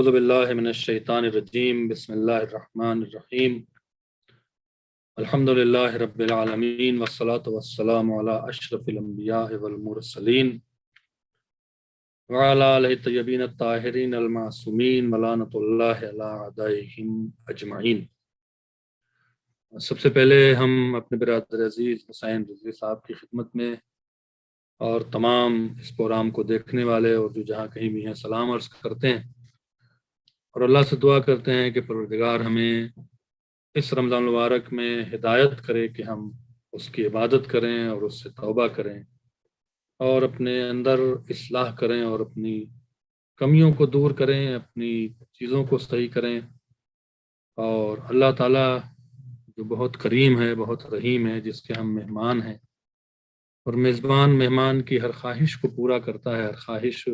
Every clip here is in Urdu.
اعوذ باللہ من الشیطان الرجیم بسم اللہ الرحمن الرحیم الحمد للہ رب العالمین والصلاة والسلام علی اشرف الانبیاء والمرسلین وعلی آلہ الطیبین الطاہرین المعصومین ولعنۃ اللہ علی اعدائہم اجمعین۔ سب سے پہلے ہم اپنے برادر عزیز حسین رضوی صاحب کی خدمت میں اور تمام اس پروگرام کو دیکھنے والے اور جو جہاں کہیں بھی ہیں سلام عرض کرتے ہیں اور اللہ سے دعا کرتے ہیں کہ پروردگار ہمیں اس رمضان المبارک میں ہدایت کرے کہ ہم اس کی عبادت کریں اور اس سے توبہ کریں اور اپنے اندر اصلاح کریں اور اپنی کمیوں کو دور کریں، اپنی چیزوں کو صحیح کریں۔ اور اللہ تعالیٰ جو بہت کریم ہے، بہت رحیم ہے، جس کے ہم مہمان ہیں اور میزبان مہمان کی ہر خواہش کو پورا کرتا ہے، ہر خواہش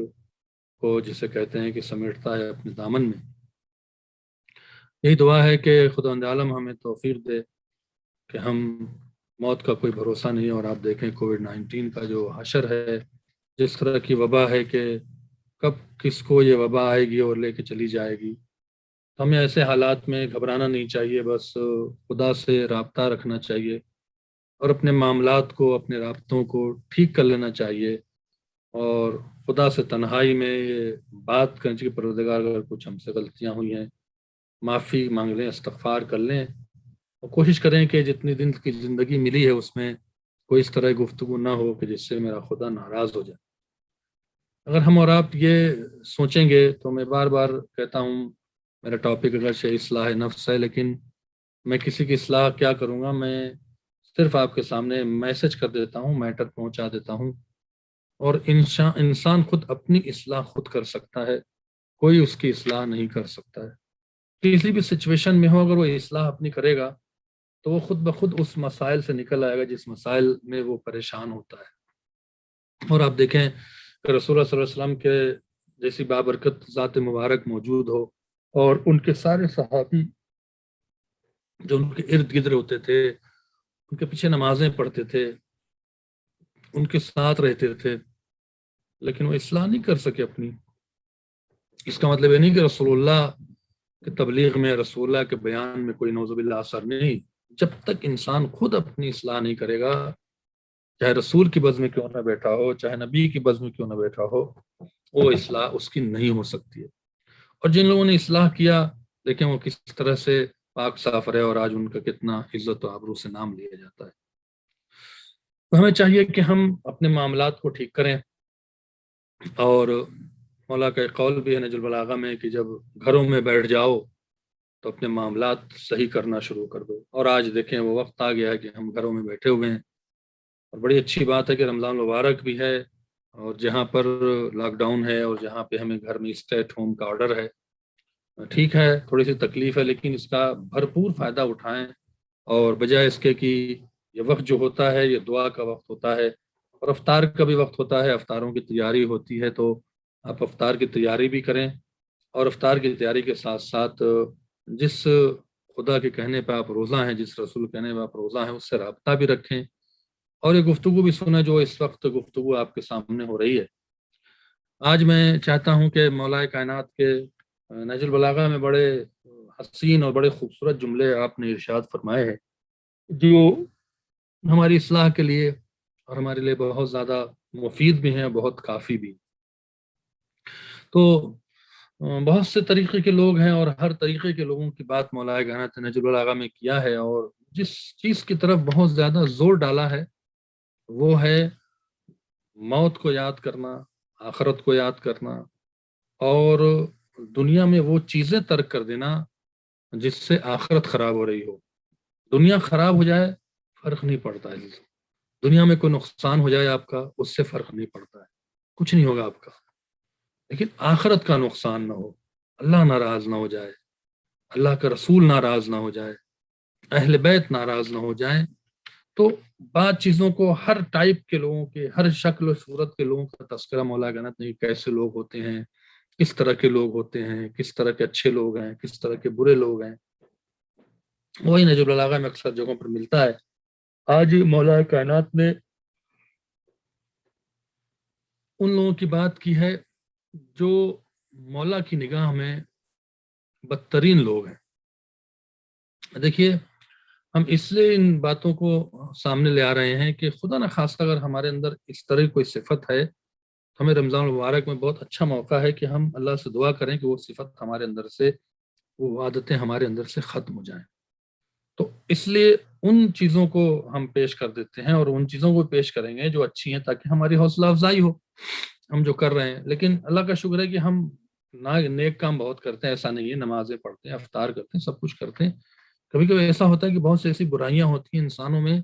کو جسے کہتے ہیں کہ سمیٹتا ہے اپنے دامن میں۔ یہی دعا ہے کہ خداوند عالم ہمیں توفیق دے کہ ہم موت کا کوئی بھروسہ نہیں، اور آپ دیکھیں کووڈ-19 کا جو حشر ہے، جس طرح کی وبا ہے کہ کب کس کو یہ وبا آئے گی اور لے کے چلی جائے گی۔ ہمیں ایسے حالات میں گھبرانا نہیں چاہیے، بس خدا سے رابطہ رکھنا چاہیے اور اپنے معاملات کو، اپنے رابطوں کو ٹھیک کر لینا چاہیے، اور خدا سے تنہائی میں یہ بات کریں کہ پروردگار اگر کچھ ہم سے غلطیاں ہوئی ہیں معافی مانگ لیں، استغفار کر لیں، اور کوشش کریں کہ جتنی دن کی زندگی ملی ہے اس میں کوئی اس طرح گفتگو نہ ہو کہ جس سے میرا خدا ناراض ہو جائے۔ اگر ہم اور آپ یہ سوچیں گے تو میں بار بار کہتا ہوں، میرا ٹاپک اگرچہ اصلاح نفس ہے، لیکن میں کسی کی اصلاح کیا کروں گا، میں صرف آپ کے سامنے میسج کر دیتا ہوں، میٹر پہنچا دیتا ہوں، اور انسان خود اپنی اصلاح خود کر سکتا ہے، کوئی اس کی اصلاح نہیں کر سکتا ہے۔ کسی بھی سچویشن میں ہو، اگر وہ اصلاح اپنی کرے گا تو وہ خود بخود اس مسائل سے نکل آئے گا جس مسائل میں وہ پریشان ہوتا ہے۔ اور آپ دیکھیں کہ رسول اللہ صلی اللہ علیہ وسلم کے جیسی بابرکت ذات مبارک موجود ہو اور ان کے سارے صحابی جو ان کے ارد گرد ہوتے تھے، ان کے پیچھے نمازیں پڑھتے تھے، ان کے ساتھ رہتے تھے، لیکن وہ اصلاح نہیں کر سکے اپنی۔ اس کا مطلب یہ نہیں کہ رسول اللہ کہ تبلیغ میں، رسول اللہ کے بیان میں کوئی نعوذ باللہ اثر نہیں۔ جب تک انسان خود اپنی اصلاح نہیں کرے گا، چاہے رسول کی بز میں کیوں نہ بیٹھا ہو، چاہے نبی کی بز میں کیوں نہ بیٹھا ہو، وہ اصلاح اس کی نہیں ہو سکتی ہے۔ اور جن لوگوں نے اصلاح کیا، دیکھیں وہ کس طرح سے پاک صاف رہے اور آج ان کا کتنا عزت و آبرو سے نام لیا جاتا ہے۔ تو ہمیں چاہیے کہ ہم اپنے معاملات کو ٹھیک کریں، اور مولا کا ایک قول بھی ہے نہج البلاغہ میں کہ جب گھروں میں بیٹھ جاؤ تو اپنے معاملات صحیح کرنا شروع کر دو۔ اور آج دیکھیں وہ وقت آ گیا ہے کہ ہم گھروں میں بیٹھے ہوئے ہیں، اور بڑی اچھی بات ہے کہ رمضان مبارک بھی ہے، اور جہاں پر لاک ڈاؤن ہے اور جہاں پہ ہمیں گھر میں اسٹے ایٹ ہوم کا آرڈر ہے، ٹھیک ہے تھوڑی سی تکلیف ہے، لیکن اس کا بھرپور فائدہ اٹھائیں، اور بجائے اس کے کہ یہ وقت جو ہوتا ہے یہ دعا کا وقت ہوتا ہے، اور افطار کا بھی وقت ہوتا ہے، افطاروں کی تیاری ہوتی ہے، تو آپ افطار کی تیاری بھی کریں، اور افطار کی تیاری کے ساتھ ساتھ جس خدا کے کہنے پہ آپ روزہ ہیں، جس رسول کے کہنے پہ آپ روزہ ہیں، اس سے رابطہ بھی رکھیں، اور یہ گفتگو بھی سنیں جو اس وقت گفتگو آپ کے سامنے ہو رہی ہے۔ آج میں چاہتا ہوں کہ مولا کائنات کے نہج البلاغہ میں بڑے حسین اور بڑے خوبصورت جملے آپ نے ارشاد فرمائے ہیں، جو ہماری اصلاح کے لیے اور ہمارے لیے بہت زیادہ مفید بھی ہیں، بہت کافی بھی۔ تو بہت سے طریقے کے لوگ ہیں، اور ہر طریقے کے لوگوں کی بات مولا کائنات نے نہج البلاغہ میں کیا ہے، اور جس چیز کی طرف بہت زیادہ زور ڈالا ہے وہ ہے موت کو یاد کرنا، آخرت کو یاد کرنا، اور دنیا میں وہ چیزیں ترک کر دینا جس سے آخرت خراب ہو رہی ہو۔ دنیا خراب ہو جائے فرق نہیں پڑتا ہے، دنیا میں کوئی نقصان ہو جائے آپ کا، اس سے فرق نہیں پڑتا ہے، کچھ نہیں ہوگا آپ کا، لیکن آخرت کا نقصان نہ ہو، اللہ ناراض نہ ہو جائے، اللہ کا رسول ناراض نہ ہو جائے، اہل بیت ناراض نہ ہو جائیں، تو بعض چیزوں کو، ہر ٹائپ کے لوگوں کے، ہر شکل و صورت کے لوگوں کا تذکرہ مولا کائنات نے، کیسے لوگ ہوتے ہیں، کس طرح کے لوگ ہوتے ہیں، کس طرح کے اچھے لوگ ہیں، کس طرح کے برے لوگ ہیں، وہی نہج البلاغہ میں اکثر جگہوں پر ملتا ہے۔ آج مولا کائنات نے ان لوگوں کی بات کی ہے جو مولا کی نگاہ میں بدترین لوگ ہیں۔ دیکھیے، ہم اس لیے ان باتوں کو سامنے لے آ رہے ہیں کہ خدا نہ خواستہ اگر ہمارے اندر اس طرح کی کوئی صفت ہے، ہمیں رمضان المبارک میں بہت اچھا موقع ہے کہ ہم اللہ سے دعا کریں کہ وہ صفت ہمارے اندر سے، وہ عادتیں ہمارے اندر سے ختم ہو جائیں۔ تو اس لیے ان چیزوں کو ہم پیش کر دیتے ہیں، اور ان چیزوں کو پیش کریں گے جو اچھی ہیں، تاکہ ہماری حوصلہ افزائی ہو ہم جو کر رہے ہیں۔ لیکن اللہ کا شکر ہے کہ ہم نیک کام بہت کرتے ہیں، ایسا نہیں ہے، نمازیں پڑھتے ہیں، افطار کرتے ہیں، سب کچھ کرتے ہیں۔ کبھی کبھی ایسا ہوتا ہے کہ بہت سی ایسی برائیاں ہوتی ہیں انسانوں میں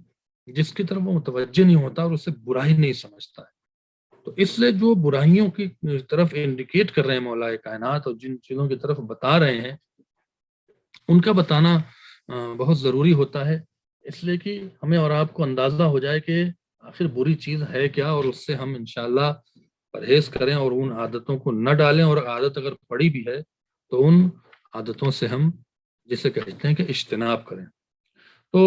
جس کی طرف وہ متوجہ نہیں ہوتا اور اسے برائی نہیں سمجھتا ہے۔ تو اس لیے جو برائیوں کی طرف انڈیکیٹ کر رہے ہیں مولا کائنات، اور جن چیزوں کی طرف بتا رہے ہیں، ان کا بتانا بہت ضروری ہوتا ہے، اس لیے کہ ہمیں اور آپ کو اندازہ ہو جائے کہ آخر بری چیز ہے کیا، اور اس سے ہم انشاءاللہ پرہیز کریں اور ان عادتوں کو نہ ڈالیں، اور عادت اگر پڑی بھی ہے تو ان عادتوں سے ہم جسے کہتے ہیں کہ اجتناب کریں۔ تو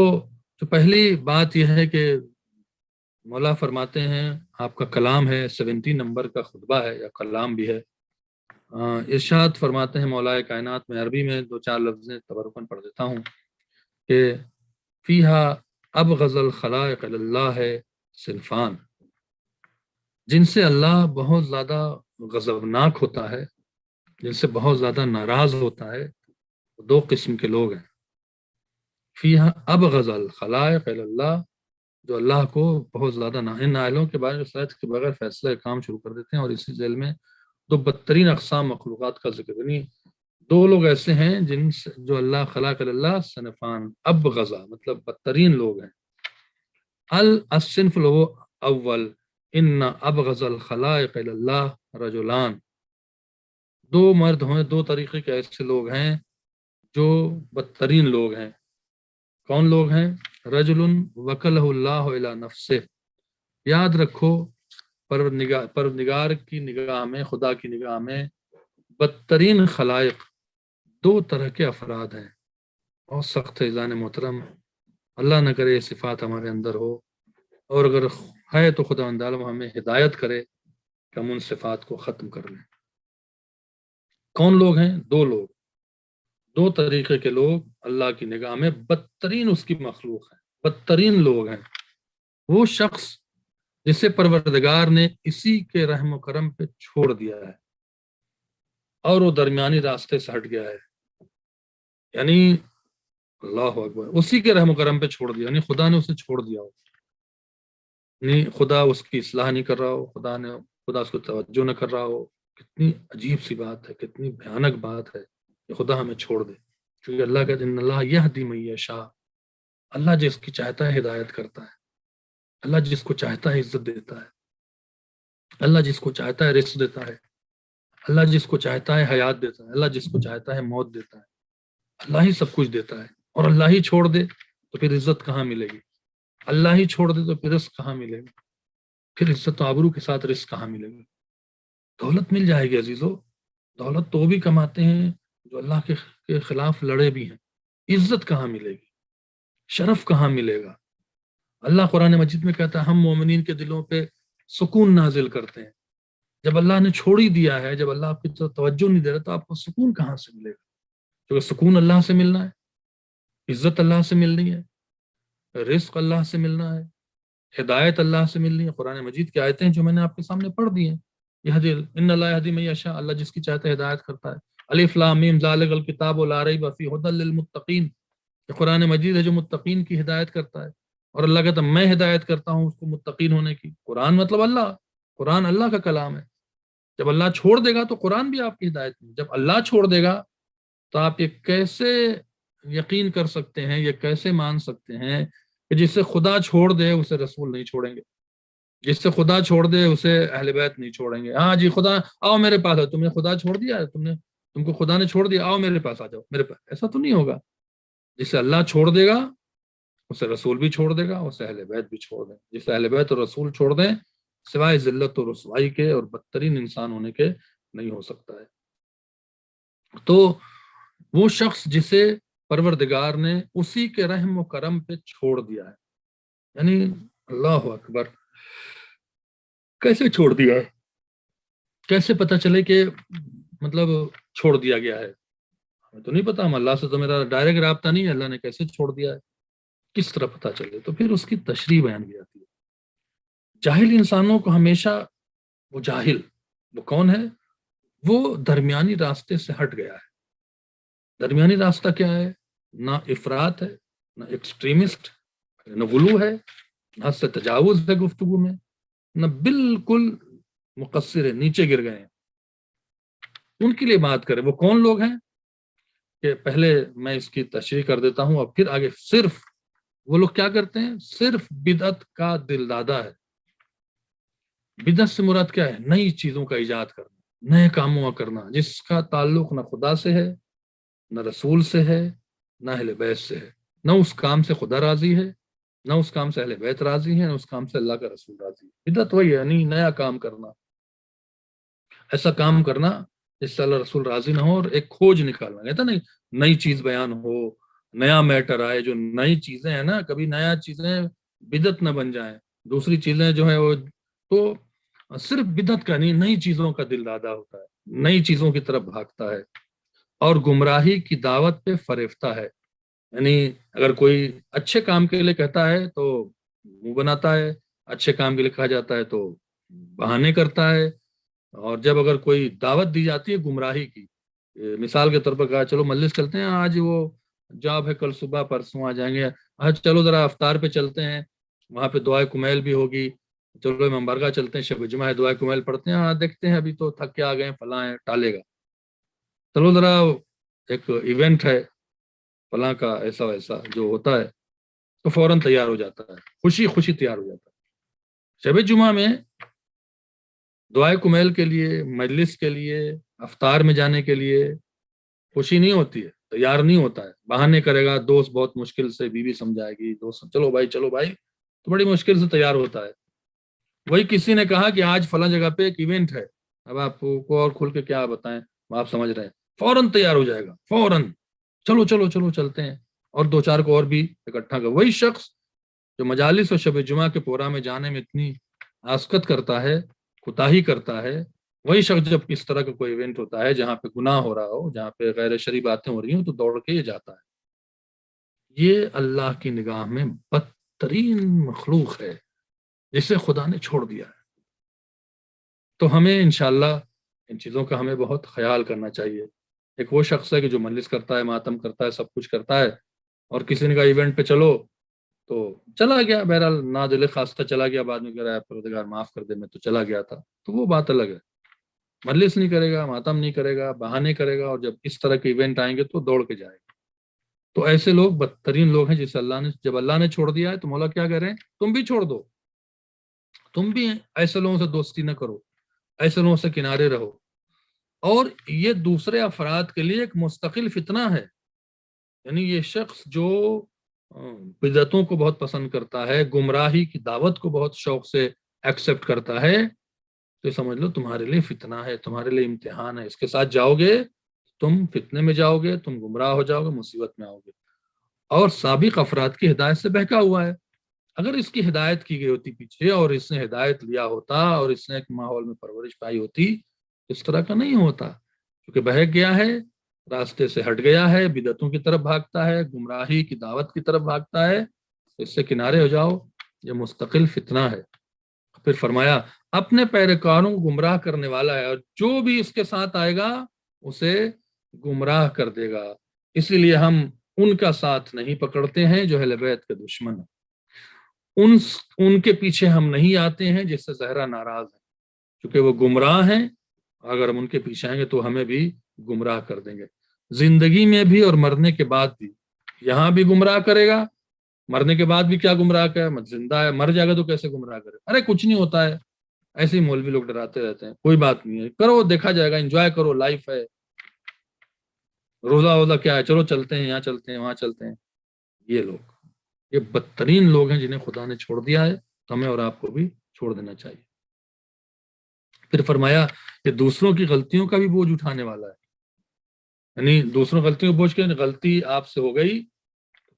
جو پہلی بات یہ ہے کہ مولا فرماتے ہیں، آپ کا کلام ہے، 70 نمبر کا خطبہ ہے یا کلام بھی ہے۔ ارشاد فرماتے ہیں مولا کائنات، میں عربی میں دو چار لفظیں تبرکن پڑھ دیتا ہوں کہ فیہا ابغض الخلائق اللہ صنفان، جن سے اللہ بہت زیادہ غضبناک ہوتا ہے، جن سے بہت زیادہ ناراض ہوتا ہے، دو قسم کے لوگ ہیں۔ فیہا ابغض الخلائق اللہ، جو اللہ کو بہت زیادہ ان نائلوں کے بارے میں کے بغیر فیصلہ کام شروع کر دیتے ہیں، اور اسی ذیل میں دو بدترین اقسام مخلوقات کا ذکر، یعنی دو لوگ ایسے ہیں جن سے جو اللہ خلق اللہ صنفان، ابغضا مطلب بدترین لوگ ہیں۔ الصنف الاول ان ابغض الخلائق اللہ رجلان، دو مرد ہیں، دو طریقے کے ایسے لوگ ہیں جو بدترین لوگ ہیں۔ کون لوگ ہیں؟ رجل وکلہ اللہ الی نفسہ، یاد رکھو پروردگار کی نگاہ میں، خدا کی نگاہ میں بدترین خلائق دو طرح کے افراد ہیں۔ بہت سخت ہے جان محترم، اللہ نہ کرے یہ صفات ہمارے اندر ہو، اور اگر ہے تو خدا عالم ہمیں ہدایت کرے کہ ہم ان صفات کو ختم کر لیں۔ کون لوگ ہیں؟ دو لوگ، دو طریقے کے لوگ اللہ کی نگاہ میں بدترین اس کی مخلوق ہیں، بدترین لوگ ہیں۔ وہ شخص جسے پروردگار نے اسی کے رحم و کرم پہ چھوڑ دیا ہے، اور وہ درمیانی راستے سے ہٹ گیا ہے، یعنی اللہ اکبر، اسی کے رحم و کرم پہ چھوڑ دیا، یعنی خدا نے اسے چھوڑ دیا ہو، یعنی خدا اس کی اصلاح نہیں کر رہا ہو، خدا اس کو توجہ نہ کر رہا ہو۔ کتنی عجیب سی بات ہے، کتنی بھیانک بات ہے کہ خدا ہمیں چھوڑ دے، کیونکہ اللہ کا ان اللہ یہدی من یشاء، اللہ جس کی چاہتا ہے ہدایت کرتا ہے، اللہ جس کو چاہتا ہے عزت دیتا ہے، اللہ جس کو چاہتا ہے رزق دیتا ہے، اللہ جس کو چاہتا ہے حیات دیتا ہے، اللہ جس کو چاہتا ہے موت دیتا ہے، اللہ ہی سب کچھ دیتا ہے۔ اور اللہ ہی چھوڑ دے تو پھر عزت کہاں ملے گی؟ اللہ ہی چھوڑ دے تو پھر رزق کہاں ملے گا؟ پھر عزت و آبرو کے ساتھ رزق کہاں ملے گا؟ دولت مل جائے گی عزیزو، دولت تو بھی کماتے ہیں جو اللہ کے خلاف لڑے بھی ہیں، عزت کہاں ملے گی؟ شرف کہاں ملے گا؟ اللہ قرآن مجید میں کہتا ہے ہم مومنین کے دلوں پہ سکون نازل کرتے ہیں۔ جب اللہ نے چھوڑ ہی دیا ہے، جب اللہ آپ کی طرف توجہ نہیں دے رہا، تو آپ کو سکون کہاں سے ملے گا؟ کیونکہ سکون اللہ سے ملنا ہے، عزت اللہ سے ملنی ہے، رزق اللہ سے ملنا ہے، ہدایت اللہ سے ملنی ہے۔ قرآن مجید کی آیتیں جو میں نے آپ کے سامنے پڑھ دی ہیں، ان اللہ یہدی من یشاء، اللہ جس کی چاہتا ہے ہدایت کرتا ہے۔ الف لام میم ذالک الکتاب لا ریب فیہ ھدی للمتقین، یہ قرآن مجید ہے جو متقین کی ہدایت کرتا ہے، اور اللہ کہتا ہے میں ہدایت کرتا ہوں اس کو متقین ہونے کی۔ قرآن مطلب اللہ، قرآن اللہ کا کلام ہے۔ جب اللہ چھوڑ دے گا تو قرآن بھی آپ کی ہدایت میں، جب اللہ چھوڑ دے گا تو آپ یہ کیسے یقین کر سکتے ہیں، یہ کیسے مان سکتے ہیں کہ جس سے خدا چھوڑ دے اسے رسول نہیں چھوڑیں گے، جس سے خدا چھوڑ دے اسے اہل بیت نہیں چھوڑیں گے؟ ہاں جی خدا آؤ میرے پاس آؤ، تم نے خدا چھوڑ دیا ہے، تم کو خدا نے چھوڑ دیا، آؤ میرے پاس آ جاؤ میرے پاس، ایسا تو نہیں ہوگا۔ جسے اللہ چھوڑ دے گا اسے رسول بھی چھوڑ دے گا، اسے اہل بیت بھی چھوڑ دیں، جسے اہل بیت اور رسول چھوڑ دیں سوائے ذلت اور رسوائی کے اور بدترین انسان ہونے کے نہیں ہو سکتا ہے۔ تو وہ شخص جسے پروردگار نے اسی کے رحم و کرم پہ چھوڑ دیا ہے، یعنی اللہ اکبر، کیسے چھوڑ دیا ہے؟ کیسے پتہ چلے کہ مطلب چھوڑ دیا گیا ہے؟ ہمیں تو نہیں پتا، ہم اللہ سے تو میرا ڈائریکٹ رابطہ نہیں ہے، اللہ نے کیسے چھوڑ دیا ہے، کس طرح پتا چلے؟ تو پھر اس کی تشریح بیان کی جاتی ہے۔ جاہل انسانوں کو ہمیشہ، وہ جاہل وہ کون ہے؟ وہ درمیانی راستے سے ہٹ گیا ہے۔ درمیانی راستہ کیا ہے؟ نہ افراط ہے، نہ ایکسٹریمسٹ، نہ غلو ہے، نہ حد سے تجاوز ہے گفتگو میں، نہ بالکل مقصر ہے، نیچے گر گئے ہیں۔ ان کے لیے بات کریں، وہ کون لوگ ہیں؟ کہ پہلے میں اس کی تشریح کر دیتا ہوں اور پھر آگے۔ صرف وہ لوگ کیا کرتے ہیں؟ صرف بدعت کا دل دادا ہے۔ بدعت سے مراد کیا ہے؟ نئی چیزوں کا ایجاد کرنا، نئے کاموں کا کرنا، جس کا تعلق نہ خدا سے ہے، نہ رسول سے ہے، نہ اہل بیت سے ہے۔ نہ اس کام سے خدا راضی ہے، نہ اس کام سے اہل بیت راضی ہے، نہ اس کام سے اللہ کا رسول راضی ہے۔ بدعت وہی ہے، یعنی نیا کام کرنا، ایسا کام کرنا جس سے اللہ رسول راضی نہ ہو، اور ایک کھوج نکالنا، کہتا نہیں نئی چیز بیان ہو، نیا میٹر آئے۔ جو نئی چیزیں ہیں نا، کبھی نیا چیزیں بدعت نہ بن جائیں، دوسری چیزیں جو ہے وہ تو صرف بدعت کا نہیں، نئی چیزوں کا دل دادا ہوتا ہے، نئی چیزوں کی طرف بھاگتا ہے اور گمراہی کی دعوت پہ فریفتہ ہے۔ یعنی اگر کوئی اچھے کام کے لیے کہتا ہے تو منہ بناتا ہے، اچھے کام کے لیے کہا جاتا ہے تو بہانے کرتا ہے، اور جب اگر کوئی دعوت دی جاتی ہے گمراہی کی، مثال کے طور پر کہا چلو مجلس چلتے ہیں، آج وہ جاب ہے، کل صبح پرسوں آ جائیں گے، آج چلو ذرا افطار پہ چلتے ہیں، وہاں پہ دعائے کمیل بھی ہوگی، چلو امام بارگاہ چلتے ہیں، شب جمعہ ہے، دعائے کمیل پڑھتے ہیں، دیکھتے ہیں ابھی تو تھک کے آ گئے ہیں، فلاں ہے، ٹالے گا، چلو ذرا ایک ایونٹ ہے فلاں کا، ایسا ویسا جو ہوتا ہے، تو فوراً تیار ہو جاتا ہے، خوشی خوشی تیار ہو جاتا ہے۔ شب جمعہ میں دعائے کمیل کے لیے، مجلس کے لیے، افطار میں جانے کے لیے خوشی نہیں ہوتی ہے، تیار نہیں ہوتا ہے، بہانے کرے گا، دوست بہت مشکل سے، بیوی سمجھائے گی، دوست چلو بھائی چلو بھائی، تو بڑی مشکل سے تیار ہوتا ہے۔ وہی کسی نے کہا کہ آج فلاں جگہ پہ ایک ایونٹ ہے، اب آپ کو اور کھل کے کیا بتائیں، آپ سمجھ رہے ہیں، فوراً تیار ہو جائے گا، فوراً چلو چلو چلو چلتے ہیں، اور دو چار کو اور بھی اکٹھا کر۔ وہی شخص جو مجالس و شب جمعہ کے پروگرام میں جانے میں اتنی آسکت کرتا ہے، کوتاہی کرتا ہے، وہی شخص جب اس طرح کا کوئی ایونٹ ہوتا ہے جہاں پہ گناہ ہو رہا ہو، جہاں پہ غیر شرعی باتیں ہو رہی ہوں، تو دوڑ کے یہ جاتا ہے۔ یہ اللہ کی نگاہ میں بدترین مخلوق ہے جسے خدا نے چھوڑ دیا ہے۔ تو ہمیں انشاءاللہ ان چیزوں کا ہمیں بہت خیال کرنا چاہیے۔ ایک وہ شخص ہے کہ جو مجلس کرتا ہے، ماتم کرتا ہے، سب کچھ کرتا ہے، اور کسی نے کہا ایونٹ پہ چلو تو چلا گیا، بہرحال نادل خواستہ چلا گیا، بعد میں کہہ رہا ہے پروردگار معاف کر دے، میں تو چلا گیا تھا، تو وہ بات الگ ہے۔ مجلس نہیں کرے گا، ماتم نہیں کرے گا، بہانے کرے گا، اور جب اس طرح کے ایونٹ آئیں گے تو دوڑ کے جائے گا۔ تو ایسے لوگ بدترین لوگ ہیں، جسے اللہ نے، جب اللہ نے چھوڑ دیا ہے تو مولا کیا کہہ رہے ہیں؟ تم بھی چھوڑ دو، تم بھی ایسے لوگوں سے دوستی نہ کرو، ایسے لوگوں سے کنارے رہو۔ اور یہ دوسرے افراد کے لیے ایک مستقل فتنہ ہے، یعنی یہ شخص جو بدعتوں کو بہت پسند کرتا ہے، گمراہی کی دعوت کو بہت شوق سے ایکسپٹ کرتا ہے، تو سمجھ لو تمہارے لیے فتنہ ہے، تمہارے لیے امتحان ہے۔ اس کے ساتھ جاؤ گے، تم فتنے میں جاؤ گے، تم گمراہ ہو جاؤ گے، مصیبت میں آؤ گے۔ اور سابق افراد کی ہدایت سے بہکا ہوا ہے۔ اگر اس کی ہدایت کی گئی ہوتی پیچھے، اور اس نے ہدایت لیا ہوتا، اور اس نے ایک ماحول میں پرورش پائی ہوتی، اس طرح کا نہیں ہوتا، کیونکہ بہک گیا ہے، راستے سے ہٹ گیا ہے، بدعتوں کی طرف بھاگتا ہے، گمراہی کی دعوت کی طرف بھاگتا ہے، اس سے کنارے ہو جاؤ، یہ مستقل فتنہ ہے۔ پھر فرمایا اپنے پیروکاروں کو گمراہ کرنے والا ہے، اور جو بھی اس کے ساتھ آئے گا اسے گمراہ کر دے گا، اسی لیے ہم ان کا ساتھ نہیں پکڑتے ہیں جو اہل بیت کے دشمن ہیں، ان کے پیچھے ہم نہیں آتے ہیں جس سے زہرا ناراض ہے، کیونکہ وہ گمراہ ہیں، اگر ہم ان کے پیچھے آئیں گے تو ہمیں بھی گمراہ کر دیں گے، زندگی میں بھی اور مرنے کے بعد بھی۔ یہاں بھی گمراہ کرے گا، مرنے کے بعد بھی کیا گمراہ کرے؟ زندہ ہے، مر جائے گا تو کیسے گمراہ کرے؟ ارے کچھ نہیں ہوتا ہے، ایسے ہی مولوی لوگ ڈراتے رہتے ہیں، کوئی بات نہیں ہے، کرو، دیکھا جائے گا، انجوائے کرو، لائف ہے، روزہ ووزہ کیا ہے، چلو چلتے ہیں، یہاں چلتے ہیں، وہاں چلتے ہیں۔ یہ لوگ، یہ بدترین لوگ ہیں جنہیں خدا نے چھوڑ دیا ہے، تو ہمیں اور آپ کو بھی چھوڑ دینا چاہیے۔ پھر فرمایا کہ دوسروں کی غلطیوں کا بھی بوجھ اٹھانے والا ہے، یعنی دوسروں غلطیوں کا بوجھ، کے غلطی آپ سے ہو گئی،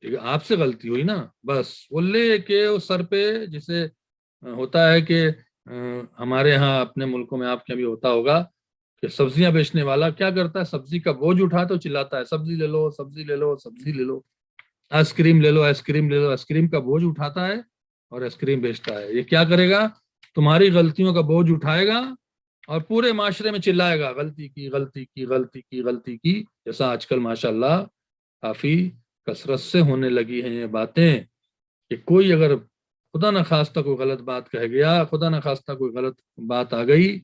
ٹھیک ہے، آپ سے غلطی ہوئی نا، بس وہ لے کے اس سر پہ، جسے ہوتا ہے کہ ہمارے ہاں اپنے ملکوں میں آپ کے بھی ہوتا ہوگا کہ سبزیاں بیچنے والا کیا کرتا ہے، سبزی کا بوجھ اٹھا تو چلاتا ہے سبزی لے لو، سبزی لے لو، سبزی لے لو، آئس کریم لے لو، آئس کریم لے لو، آئس کریم کا بوجھ اٹھاتا ہے اور آئس کریم بیچتا ہے۔ یہ کیا کرے گا، تمہاری غلطیوں کا بوجھ اٹھائے گا اور پورے معاشرے میں چلائے گا، غلطی کی، غلطی کی، غلطی کی، غلطی کی، جیسا آج کل ماشاءاللہ کافی کثرت سے ہونے لگی ہیں یہ باتیں، کہ کوئی اگر خدا نخواستہ کوئی غلط بات کہہ گیا، خدا نخواستہ کوئی غلط بات آ گئی،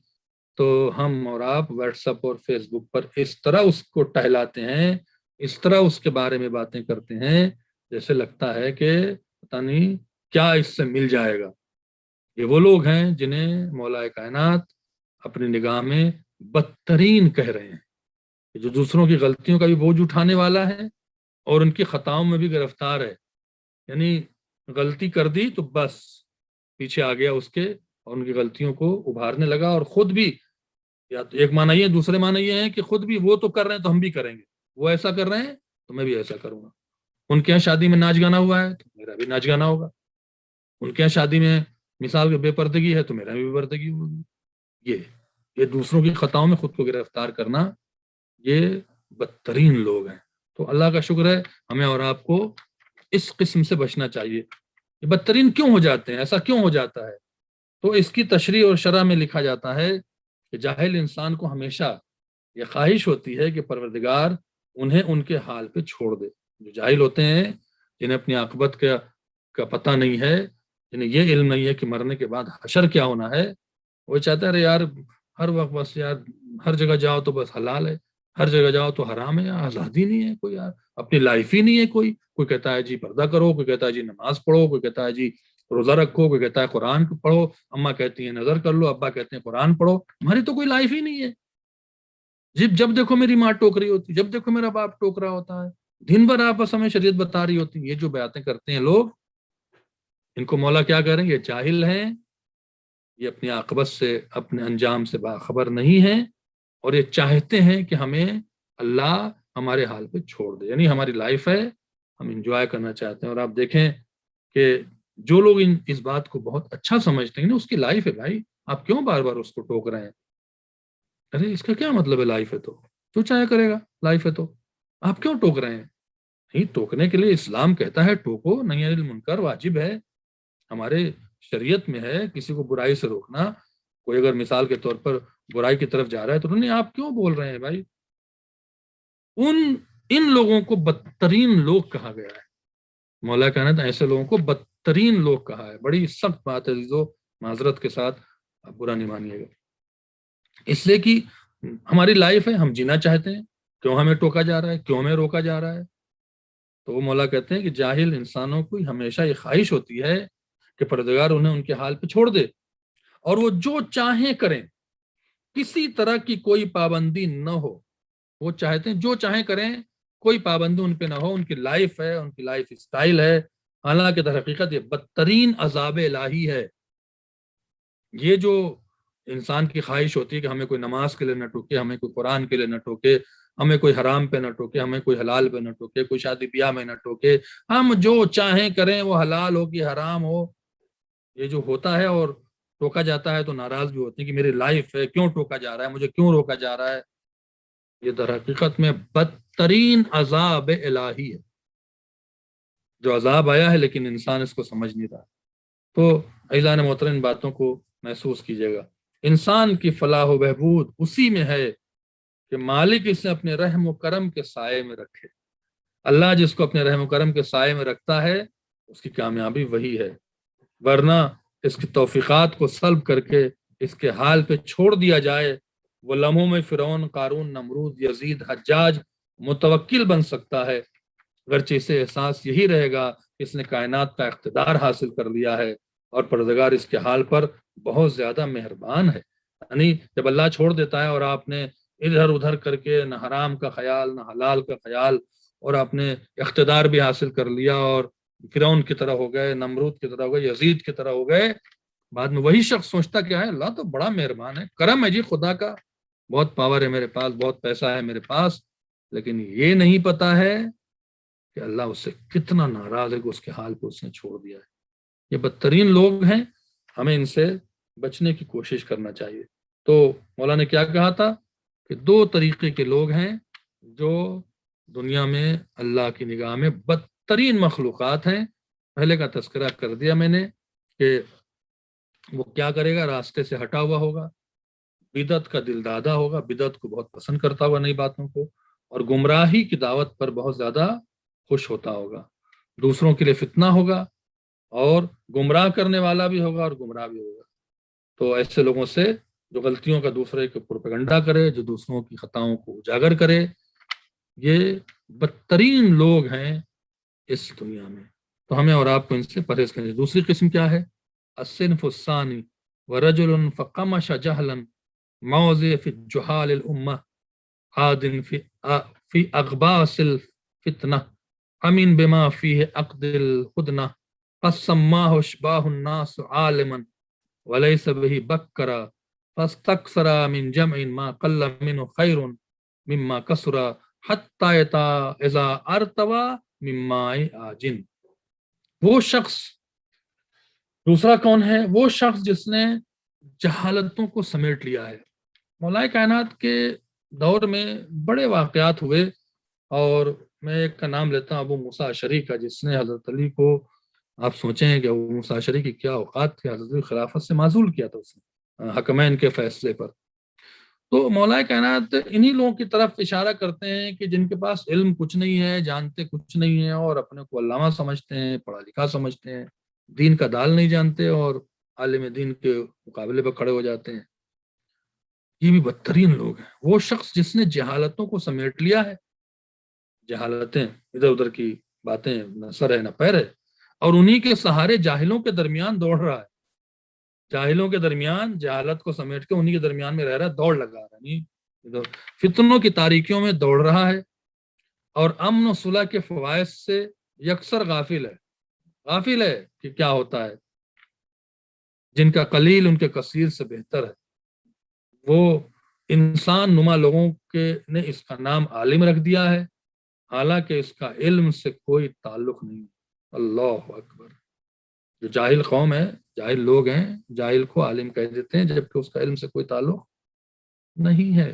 تو ہم اور آپ واٹس ایپ اور فیس بک پر اس طرح اس کو ٹہلاتے ہیں، اس طرح اس کے بارے میں باتیں کرتے ہیں، جیسے لگتا ہے کہ پتہ نہیں کیا اس سے مل جائے گا۔ یہ وہ لوگ ہیں جنہیں مولا کائنات اپنی نگاہ میں بدترین کہہ رہے ہیں، جو دوسروں کی غلطیوں کا بھی بوجھ اٹھانے والا ہے اور ان کی خطاؤں میں بھی گرفتار ہے، یعنی غلطی کر دی تو بس پیچھے آ گیا اس کے اور ان کی غلطیوں کو ابھارنے لگا، اور خود بھی، یا تو ایک معنی یہ ہے، دوسرے معنی یہ ہے کہ خود بھی وہ تو کر رہے ہیں تو ہم بھی کریں گے، وہ ایسا کر رہے ہیں تو میں بھی ایسا کروں گا، ان کے یہاں شادی میں ناچ گانا ہوا ہے تو میرا بھی ناچ گانا ہوگا، ان کے یہاں شادی میں مثال کے بے پردگی ہے تو میرا بھی بے پردگی ہوگی۔ یہ دوسروں کی خطاؤں میں خود کو گرفتار کرنا، یہ بدترین لوگ ہیں۔ تو اللہ کا شکر ہے ہمیں اور آپ کو اس قسم سے بچنا چاہیے۔ یہ بدترین کیوں ہو جاتے ہیں، ایسا کیوں ہو جاتا ہے؟ تو اس کی تشریح اور شرح میں لکھا جاتا ہے کہ جاہل انسان کو ہمیشہ یہ خواہش ہوتی ہے کہ پروردگار انہیں ان کے حال پہ چھوڑ دے۔ جو جاہل ہوتے ہیں، جنہیں اپنی عاقبت کا پتہ نہیں ہے، جنہیں یہ علم نہیں ہے کہ مرنے کے بعد حشر کیا ہونا ہے، وہ چاہتا ہے ارے یار ہر وقت بس یار ہر جگہ جاؤ تو بس حلال ہے، ہر جگہ جاؤ تو حرام ہے، یار آزادی نہیں ہے کوئی، یار اپنی لائف ہی نہیں ہے کوئی کہتا ہے جی پردہ کرو، کوئی کہتا ہے جی نماز پڑھو، کوئی کہتا ہے جی روزہ رکھو، کوئی کہتا ہے قرآن پڑھو، اماں کہتی ہیں نظر کر لو، ابا کہتے ہیں قرآن پڑھو، ہماری تو کوئی لائف ہی نہیں ہے۔ جب دیکھو میری ماں ٹوک رہی ہوتی، جب دیکھو میرا باپ ٹوک رہا ہوتا ہے، دن بھر آپس ہمیں شریعت بتا رہی ہوتی۔ یہ جو باتیں کرتے ہیں لوگ، ان کو مولا کیا کریں، یہ جاہل ہیں، یہ اپنی عاقبت سے، اپنے انجام سے باخبر نہیں ہیں، اور یہ چاہتے ہیں کہ ہمیں اللہ ہمارے حال پہ چھوڑ دے، یعنی ہماری لائف ہے، ہم انجوائے کرنا چاہتے ہیں۔ اور آپ دیکھیں کہ جو لوگ اس بات کو بہت اچھا سمجھتے ہیں نا، اس کی لائف ہے بھائی، آپ کیوں بار بار اس کو ٹوک رہے ہیں؟ ارے اس کا کیا مطلب ہے، لائف ہے تو جو چاہے کرے گا، لائف ہے تو آپ کیوں ٹوک رہے ہیں؟ نہیں، ٹوکنے کے لیے اسلام کہتا ہے ٹوکو، نہیں انل منکر واجب ہے، ہمارے شریعت میں ہے کسی کو برائی سے روکنا۔ کوئی اگر مثال کے طور پر برائی کی طرف جا رہا ہے تو نہیں، آپ کیوں بول رہے ہیں بھائی؟ ان لوگوں کو بدترین لوگ کہا گیا ہے، مولا کہنا تھا ایسے لوگوں کو بدترین لوگ کہا ہے۔ بڑی سخت بات ہے جو معذرت کے ساتھ آپ برا نہیں مانیے گا، اس لیے کہ ہماری لائف ہے، ہم جینا چاہتے ہیں، کیوں ہمیں ٹوکا جا رہا ہے، کیوں ہمیں روکا جا رہا ہے؟ تو وہ مولا کہتے ہیں کہ جاہل انسانوں کو ہمیشہ یہ خواہش ہوتی ہے کہ پروردگار انہیں ان کے حال پہ چھوڑ دے اور وہ جو چاہیں کریں، کسی طرح کی کوئی پابندی نہ ہو، وہ چاہتے ہیں جو چاہیں کریں، کوئی پابندی ان پہ نہ ہو، ان کی لائف ہے، ان کی لائف اسٹائل ہے۔ حالانکہ در حقیقت یہ بدترین عذاب الہی ہے۔ یہ جو انسان کی خواہش ہوتی ہے کہ ہمیں کوئی نماز کے لیے نہ ٹوکے، ہمیں کوئی قرآن کے لیے نہ ٹوکے، ہمیں کوئی حرام پہ نہ ٹوکے، ہمیں کوئی حلال پہ نہ ٹوکے، کوئی شادی بیاہ میں نہ ٹوکے، ہم جو چاہیں کریں، وہ حلال ہو کہ حرام ہو، یہ جو ہوتا ہے اور ٹوکا جاتا ہے تو ناراض بھی ہوتے ہیں کہ میری لائف ہے، کیوں ٹوکا جا رہا ہے، مجھے کیوں روکا جا رہا ہے؟ یہ در حقیقت میں بدترین عذاب الہی ہے، جو عذاب آیا ہے لیکن انسان اس کو سمجھ نہیں رہا۔ تو عزیزان محترم، ان باتوں کو محسوس کیجیے گا۔ انسان کی فلاح و بہبود اسی میں ہے کہ مالک اسے اپنے رحم و کرم کے سائے میں رکھے۔ اللہ جس کو اپنے رحم و کرم کے سائے میں رکھتا ہے، اس کی کامیابی وہی ہے، ورنہ اس کی توفیقات کو سلب کر کے اس کے حال پہ چھوڑ دیا جائے، وہ لمحوں میں فرعون، قارون، نمرود، یزید، حجاج، متوکل بن سکتا ہے، اگرچہ اسے احساس یہی رہے گا کہ اس نے کائنات کا اقتدار حاصل کر لیا ہے اور پروردگار اس کے حال پر بہت زیادہ مہربان ہے۔ یعنی جب اللہ چھوڑ دیتا ہے اور آپ نے ادھر ادھر کر کے نہ حرام کا خیال نہ حلال کا خیال، اور آپ نے اقتدار بھی حاصل کر لیا اور فرعون کی طرح ہو گئے، نمرود کی طرح ہو گئے، یزید کی طرح ہو گئے، بعد میں وہی شخص سوچتا کیا ہے، اللہ تو بڑا مہربان ہے، کرم ہے جی خدا کا، بہت پاور ہے میرے پاس، بہت پیسہ ہے میرے پاس، لیکن یہ نہیں پتا ہے کہ اللہ اس سے کتنا ناراض ہے کہ اس کے حال پہ اس نے چھوڑ دیا ہے۔ یہ بدترین لوگ ہیں، ہمیں ان سے بچنے کی کوشش کرنا چاہیے۔ تو مولا نے کیا کہا تھا کہ دو طریقے کے لوگ ہیں جو دنیا میں اللہ کی نگاہ میں بدترین مخلوقات ہیں. پہلے کا تذکرہ کر دیا میں نے کہ وہ کیا کرے گا، راستے سے ہٹا ہوا ہوگا، بدعت کا دل دادا ہوگا، بدعت کو بہت پسند کرتا ہوگا، نئی باتوں کو، اور گمراہی کی دعوت پر بہت زیادہ خوش ہوتا ہوگا، دوسروں کے لیے فتنہ ہوگا اور گمراہ کرنے والا بھی ہوگا اور گمراہ بھی ہوگا. تو ایسے لوگوں سے جو غلطیوں کا دوسرے کے پروپیگنڈا کرے، جو دوسروں کی خطاؤں کو اجاگر کرے، یہ بدترین لوگ ہیں اس دنیا میں. تو ہمیں اور آپ کو ان سے پرہیز کرنا چاہیے. دوسری قسم کیا ہے؟ الصنف الثانی ورجل فقمش جهلا موضع في الجهال الامه عاد في اغباس الفتنه امن بما فيه عقد الهدنه قد سماه اشباه الناس عالما وليس به بكرا فاستكثر من جمع ما قل منه خير مما كثر حتى اذا ارتوى مما عاجن. وہ شخص، دوسرا کون ہے؟ وہ شخص جس نے جہالتوں کو سمیٹ لیا ہے. مولا کائنات کے دور میں بڑے واقعات ہوئے، اور میں ایک کا نام لیتا ہوں ابو موسیٰ اشعری کا، جس نے حضرت علی کو، آپ سوچیں کہ ابو موسیٰ اشعری کی کیا اوقات تھی، حضرت علی خلافت سے معزول کیا تھا اس نے حکمین کے فیصلے پر. تو مولا کائنات انہی لوگوں کی طرف اشارہ کرتے ہیں کہ جن کے پاس علم کچھ نہیں ہے، جانتے کچھ نہیں ہیں، اور اپنے کو علامہ سمجھتے ہیں، پڑھا لکھا سمجھتے ہیں، دین کا دال نہیں جانتے اور عالم دین کے مقابلے پر کھڑے ہو جاتے ہیں. یہ بھی بدترین لوگ ہیں. وہ شخص جس نے جہالتوں کو سمیٹ لیا ہے، جہالتیں ادھر ادھر کی باتیں نہ سر ہے نہ پیر ہے، اور انہی کے سہارے جاہلوں کے درمیان دوڑ رہا ہے. جاہلوں کے درمیان جہالت کو سمیٹ کے انہی کے درمیان میں رہ رہا ہے، دوڑ لگا رہا ہے، فتنوں کی تاریکیوں میں دوڑ رہا ہے، اور امن و صلح کے فوائد سے یکسر غافل ہے. غافل ہے کہ کیا ہوتا ہے. جن کا قلیل ان کے کثیر سے بہتر ہے. وہ انسان نما لوگوں کے نے اس کا نام عالم رکھ دیا ہے، حالانکہ اس کا علم سے کوئی تعلق نہیں. اللہ اکبر. جو جاہل قوم ہے، جاہل لوگ ہیں، جاہل کو عالم کہہ دیتے ہیں، جبکہ اس کا علم سے کوئی تعلق نہیں ہے.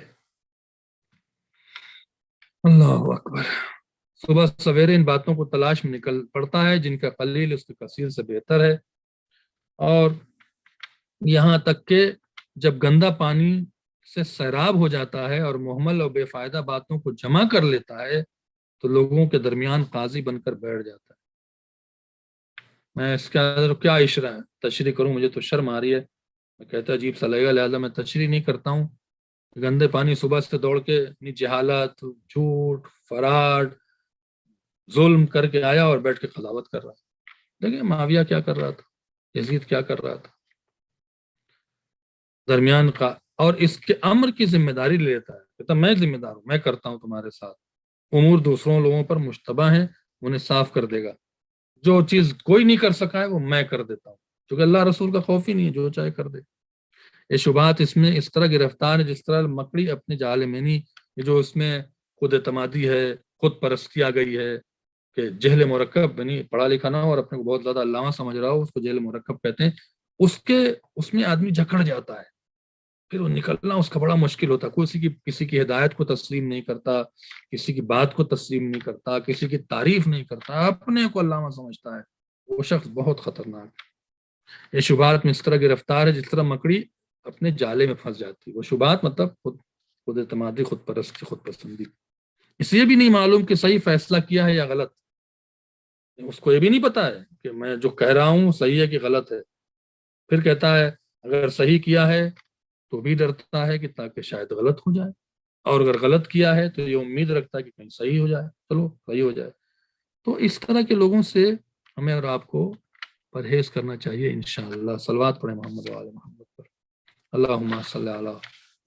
اللہ اکبر. صبح سویرے ان باتوں کو تلاش میں نکل پڑتا ہے، جن کا قلیل اس کے کثیر سے بہتر ہے. اور یہاں تک کہ جب گندا پانی سے سیراب ہو جاتا ہے اور محمل اور بے فائدہ باتوں کو جمع کر لیتا ہے، تو لوگوں کے درمیان قاضی بن کر بیٹھ جاتا ہے. میں اس کا کیا اشارہ تشریح کروں، مجھے تو شرم آ رہی ہے. میں کہتا عجیب سا لگے گا، لہٰذا میں تشریح نہیں کرتا ہوں. گندے پانی صبح سے دوڑ کے جہالت، جھوٹ، فراڈ، ظلم کر کے آیا اور بیٹھ کے قضاوت کر رہا. دیکھیں معاویہ کیا کر رہا تھا، یزید کیا کر رہا تھا. درمیان کا، اور اس کے امر کی ذمہ داری لے لیتا ہے، کہتا میں ذمہ دار ہوں، میں کرتا ہوں تمہارے ساتھ. امور دوسروں لوگوں پر مشتبہ ہیں، انہیں صاف کر دے گا. جو چیز کوئی نہیں کر سکا ہے وہ میں کر دیتا ہوں، کیونکہ اللہ رسول کا خوف ہی نہیں ہے، جو چاہے کر دے. یہ شبہات اس میں اس طرح گرفتار ہے جس طرح مکڑی اپنے جال میں نہیں. یہ جو اس میں خود اعتمادی ہے، خود پرستی آ گئی ہے، کہ جہل مرکب، یعنی پڑھا لکھا نہ ہو اور اپنے کو بہت زیادہ علامہ سمجھ رہا ہو، اس کو جہل مرکب کہتے ہیں. اس میں آدمی جکڑ جاتا ہے، پھر وہ نکلنا اس کا بڑا مشکل ہوتا ہے. کسی کی ہدایت کو تسلیم نہیں کرتا، کسی کی بات کو تسلیم نہیں کرتا، کسی کی تعریف نہیں کرتا، اپنے کو علامہ سمجھتا ہے. وہ شخص بہت خطرناک ہے. یہ شبہات میں اس طرح گرفتار ہے جس طرح مکڑی اپنے جالے میں پھنس جاتی ہے. وہ شبہات مطلب خود اعتمادی، خود پرستی، خود پسندی. اس لیے بھی نہیں معلوم کہ صحیح فیصلہ کیا ہے یا غلط. اس کو یہ بھی نہیں پتا ہے کہ میں جو کہہ رہا ہوں صحیح ہے کہ غلط ہے. پھر کہتا ہے اگر صحیح کیا ہے تو بھی ڈرتا ہے کہ تاکہ شاید غلط ہو جائے، اور اگر غلط کیا ہے تو یہ امید رکھتا ہے کہ کہیں صحیح ہو جائے، چلو صحیح ہو جائے. تو اس طرح کے لوگوں سے ہمیں اور آپ کو پرہیز کرنا چاہیے انشاءاللہ. صلوات پڑھیں محمد و آل محمد پر. اللہم صلی علی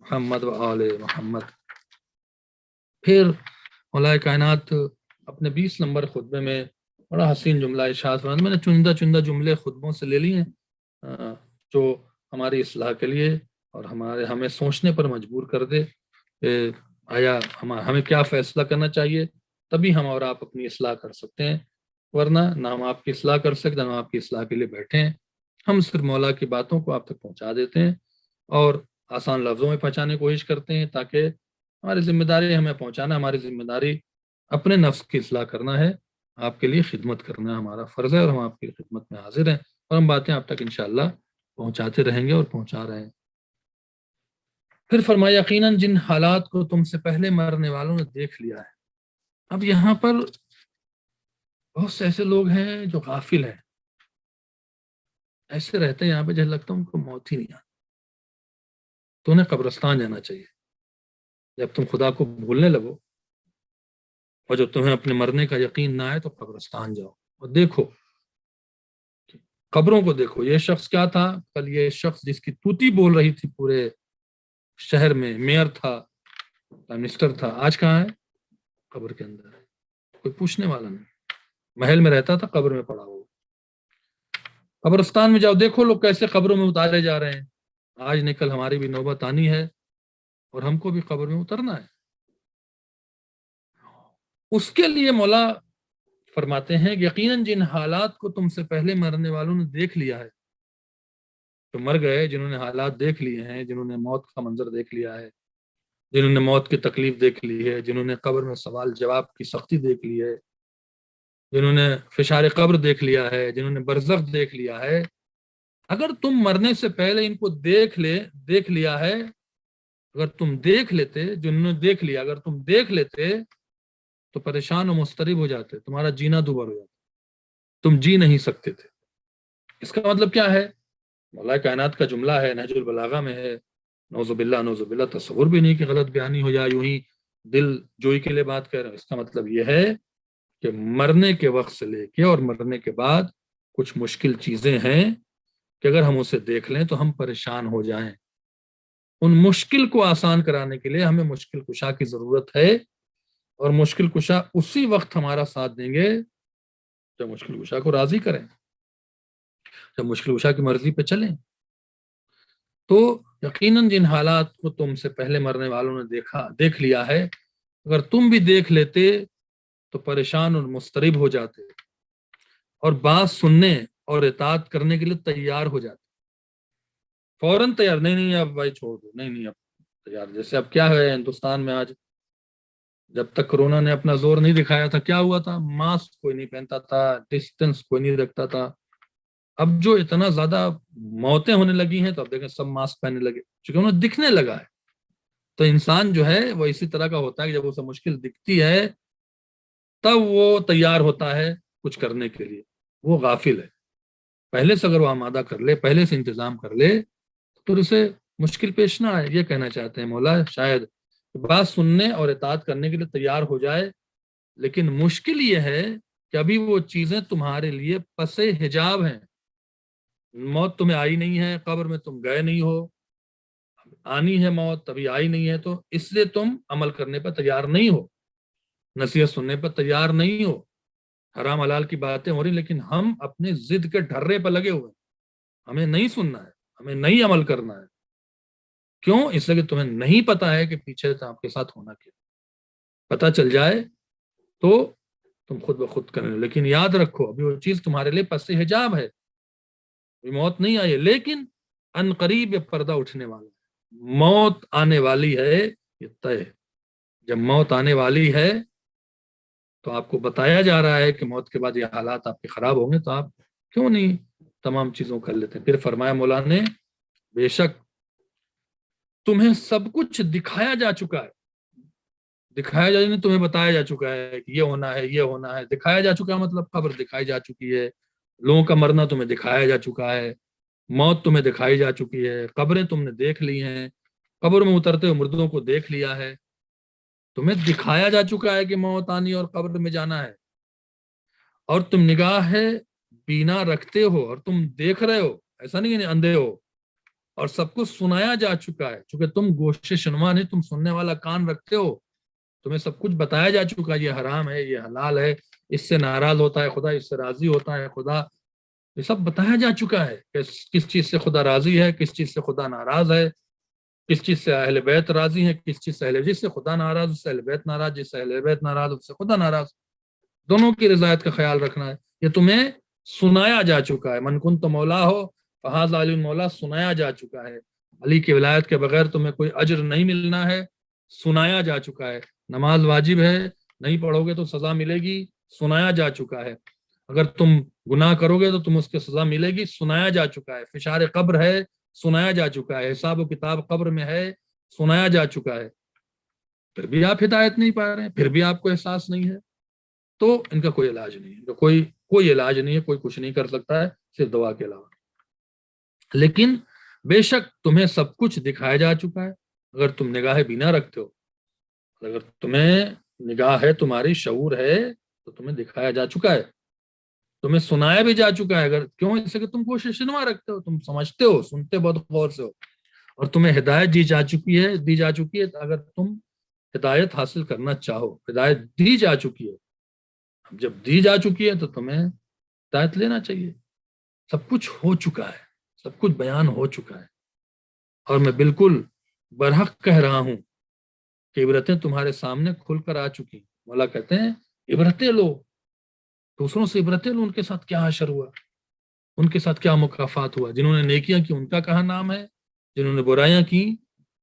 محمد و آل محمد. پھر مولا کائنات اپنے 20 نمبر خطبے میں بڑا حسین جملہ ارشاد فرماتے. میں نے چندہ چملے خطبوں سے لے لی ہیں جو ہماری اصلاح کے لیے اور ہمیں سوچنے پر مجبور کر دے کہ آیا ہمیں کیا فیصلہ کرنا چاہیے. تبھی ہم اور آپ اپنی اصلاح کر سکتے ہیں، ورنہ نہ ہم آپ کی اصلاح کر سکتے ہیں، نہ آپ کی اصلاح کے لیے بیٹھے ہیں. ہم صرف مولا کی باتوں کو آپ تک پہنچا دیتے ہیں اور آسان لفظوں میں پہنچانے کی کوشش کرتے ہیں تاکہ ہماری ذمہ داری ہمیں پہنچانا، ہماری ذمہ داری اپنے نفس کی اصلاح کرنا ہے، آپ کے لیے خدمت کرنا ہمارا فرض ہے، اور ہم آپ کی خدمت میں حاضر ہیں، اور ہم باتیں آپ تک انشاءاللہ پہنچاتے رہیں گے اور پہنچا رہے ہیں۔ پھر فرمایا یقیناً جن حالات کو تم سے پہلے مرنے والوں نے دیکھ لیا ہے۔ اب یہاں پر بہت سے ایسے لوگ ہیں جو غافل ہیں، ایسے رہتے ہیں یہاں پہ جیسے لگتا ہے ان کو موت ہی نہیں آتی۔ تو انہیں قبرستان جانا چاہیے۔ جب تم خدا کو بھولنے لگو اور جب تمہیں اپنے مرنے کا یقین نہ آئے تو قبرستان جاؤ اور دیکھو، قبروں کو دیکھو۔ یہ شخص کیا تھا؟ کل یہ شخص جس کی توتی بول رہی تھی پورے شہر میں، میئر تھا، منسٹر تھا، آج کہاں ہے؟ قبر کے اندر ہے، کوئی پوچھنے والا نہیں۔ محل میں رہتا تھا، قبر میں پڑا ہوا۔ قبرستان میں جاؤ، دیکھو لوگ کیسے قبروں میں اتارے جا رہے ہیں۔ آج نکل ہماری بھی نوبت آنی ہے اور ہم کو بھی قبر میں اترنا ہے۔ اس کے لیے مولا فرماتے ہیں کہ یقیناً جن حالات کو تم سے پہلے مرنے والوں نے دیکھ لیا ہے، تو مر گئے جنہوں نے حالات دیکھ لیے ہیں، جنہوں نے موت کا منظر دیکھ لیا ہے، جنہوں نے موت کی تکلیف دیکھ لی ہے، جنہوں نے قبر میں سوال جواب کی سختی دیکھ لی ہے، جنہوں نے فشار قبر دیکھ لیا ہے، جنہوں نے برزخ دیکھ لیا ہے، اگر تم مرنے سے پہلے ان کو دیکھ لیا ہے، اگر تم دیکھ لیتے، جنہوں نے دیکھ لیا، اگر تم دیکھ لیتے تو پریشان و مضطرب ہو جاتے، تمہارا جینا دوبارہ ہو جاتا، تم جی نہیں سکتے تھے۔ اس کا مطلب کیا ہے؟ مولا کائنات کا جملہ ہے، نہج البلاغہ میں ہے، نعوذ باللہ، تصور بھی نہیں کہ غلط بیانی ہو جائے، یوں ہی دل جوئی کے لیے بات کہہ رہا ہوں۔ اس کا مطلب یہ ہے کہ مرنے کے وقت سے لے کے اور مرنے کے بعد کچھ مشکل چیزیں ہیں کہ اگر ہم اسے دیکھ لیں تو ہم پریشان ہو جائیں۔ ان مشکل کو آسان کرانے کے لیے ہمیں مشکل کشا کی ضرورت ہے، اور مشکل کشا اسی وقت ہمارا ساتھ دیں گے جب مشکل کشا کو راضی کریں، جب مشکل کشا کی مرضی پہ چلیں۔ تو یقیناً جن حالات کو تم سے پہلے مرنے والوں نے دیکھ لیا ہے، اگر تم بھی دیکھ لیتے تو پریشان اور مضطرب ہو جاتے اور بات سننے اور اطاعت کرنے کے لیے تیار ہو جاتے، فوراً تیار۔ نہیں اب بھائی چھوڑ دو، نہیں اب تیار۔ جیسے اب کیا ہے ہندوستان میں آج، جب تک کرونا نے اپنا زور نہیں دکھایا تھا کیا ہوا تھا؟ ماسک کوئی نہیں پہنتا تھا، ڈسٹنس کوئی نہیں رکھتا تھا۔ اب جو اتنا زیادہ موتیں ہونے لگی ہیں تو اب دیکھیں سب ماسک پہننے لگے، چونکہ انہیں دکھنے لگا ہے۔ تو انسان جو ہے وہ اسی طرح کا ہوتا ہے کہ جب اسے مشکل دکھتی ہے تب وہ تیار ہوتا ہے کچھ کرنے کے لیے۔ وہ غافل ہے، پہلے سے اگر وہ آمادہ کر لے، پہلے سے انتظام کر لے تو اسے مشکل پیش نہ آئے۔ یہ کہنا چاہتے ہیں مولا شاید بات سننے اور اطاعت کرنے کے لیے تیار ہو جائے، لیکن مشکل یہ ہے کہ ابھی وہ چیزیں تمہارے لیے پس حجاب ہیں۔ موت تمہیں آئی نہیں ہے، قبر میں تم گئے نہیں ہو، آنی ہے موت تبھی آئی نہیں ہے، تو اس لیے تم عمل کرنے پر تیار نہیں ہو، نصیحت سننے پر تیار نہیں ہو، حرام حلال کی باتیں ہو رہی لیکن ہم اپنے ضد کے ڈھرے پر لگے ہوئے، ہمیں نہیں سننا ہے، ہمیں نہیں عمل کرنا ہے۔ کیوں؟ اس لیے کہ تمہیں نہیں پتا ہے کہ پیچھے آپ کے ساتھ ہونا کیا۔ پتا چل جائے تو تم خود بخود کرنے، لیکن یاد رکھو ابھی وہ چیز تمہارے لیے پس حجاب ہے، موت نہیں آئی ہے، لیکن ان قریب یہ پردہ اٹھنے والا ہے، موت آنے والی ہے، یہ طے ہے۔ جب موت آنے والی ہے تو آپ کو بتایا جا رہا ہے کہ موت کے بعد یہ حالات آپ کے خراب ہوں گے، تو آپ کیوں نہیں تمام چیزوں کر لیتے ہیں؟ پھر فرمایا مولا نے بے شک تمہیں سب کچھ دکھایا جا چکا ہے، دکھایا جا نہیں، تمہیں بتایا جا چکا ہے کہ یہ ہونا ہے، یہ ہونا ہے۔ دکھایا جا چکا ہے مطلب قبر دکھائی جا چکی ہے، لوگوں کا مرنا تمہیں دکھایا جا چکا ہے، موت تمہیں دکھائی جا چکی ہے، قبریں تم نے دیکھ لی ہیں، قبر میں اترتے ہوئے مردوں کو دیکھ لیا ہے، تمہیں دکھایا جا چکا ہے کہ موت آنی اور قبر میں جانا ہے، اور تم نگاہ ہے بینا رکھتے ہو اور تم دیکھ رہے ہو، ایسا نہیں کہ اندھے ہو، اور سب کو سنایا جا چکا ہے، چونکہ تم گوشت شنوا نہیں، تم سننے والا کان رکھتے ہو، تمہیں سب کچھ بتایا جا چکا ہے، یہ حرام ہے، یہ حلال ہے، اس سے ناراض ہوتا ہے خدا، اس سے راضی ہوتا ہے خدا، یہ سب بتایا جا چکا ہے کہ کس چیز سے خدا راضی ہے، کس چیز سے خدا ناراض ہے، کس چیز سے اہل بیت راضی ہیں، کس چیز سے جس سے خدا ناراض اس سے اہل بیت ناراض، جس سے اہل بیت ناراض اس سے خدا ناراض، دونوں کی رضایت کا خیال رکھنا ہے۔ یہ تمہیں سنایا جا چکا ہے، من کن تو مولا ہو فہذا علی مولا، سنایا جا چکا ہے۔ علی کی ولایت کے بغیر تمہیں کوئی اجر نہیں ملنا ہے، سنایا جا چکا ہے. نماز واجب ہے، نہیں پڑھو گے تو سزا ملے گی، سنایا جا چکا ہے. اگر تم گناہ کرو گے تو تم اس کی سزا ملے گی، سنایا جا چکا ہے. فشار قبر ہے، سنایا جا چکا ہے. حساب و کتاب قبر میں ہے، سنایا جا چکا ہے. پھر بھی آپ ہدایت نہیں پا رہے ہیں، پھر بھی آپ کو احساس نہیں ہے، تو ان کا کوئی علاج نہیں ہے. ان کا کوئی علاج نہیں ہے، کوئی کچھ نہیں کر سکتا ہے صرف دعا کے علاوہ. لیکن بے شک تمہیں سب کچھ دکھایا جا چکا ہے. اگر تم نگاہ بینا رکھتے ہو، اگر تمہیں نگاہ ہے، تمہاری شعور ہے، تو تمہیں دکھایا جا چکا ہے، تمہیں سنایا بھی جا چکا ہے. اگر کیوں؟ اس سے کہ تم کوشش نما رکھتے ہو، تم سمجھتے ہو، سنتے بہت غور سے ہو. اور تمہیں ہدایت دی جا چکی ہے. اگر تم ہدایت حاصل کرنا چاہو، ہدایت دی جا چکی ہے. اب جب دی جا چکی ہے تو تمہیں ہدایت لینا چاہیے. سب کچھ ہو چکا ہے، سب کچھ بیان ہو چکا ہے. اور میں بالکل برحق کہہ رہا ہوں کہ عبرتیں تمہارے سامنے کھل کر آ چکی. مولا کہتے ہیں عبرتیں لو، دوسروں سے عبرتیں لو. ان کے ساتھ کیا حشر ہوا، ان کے ساتھ کیا مکافات ہوا. جنہوں نے نیکیاں کی ان کا کہاں نام ہے، جنہوں نے برائیاں کی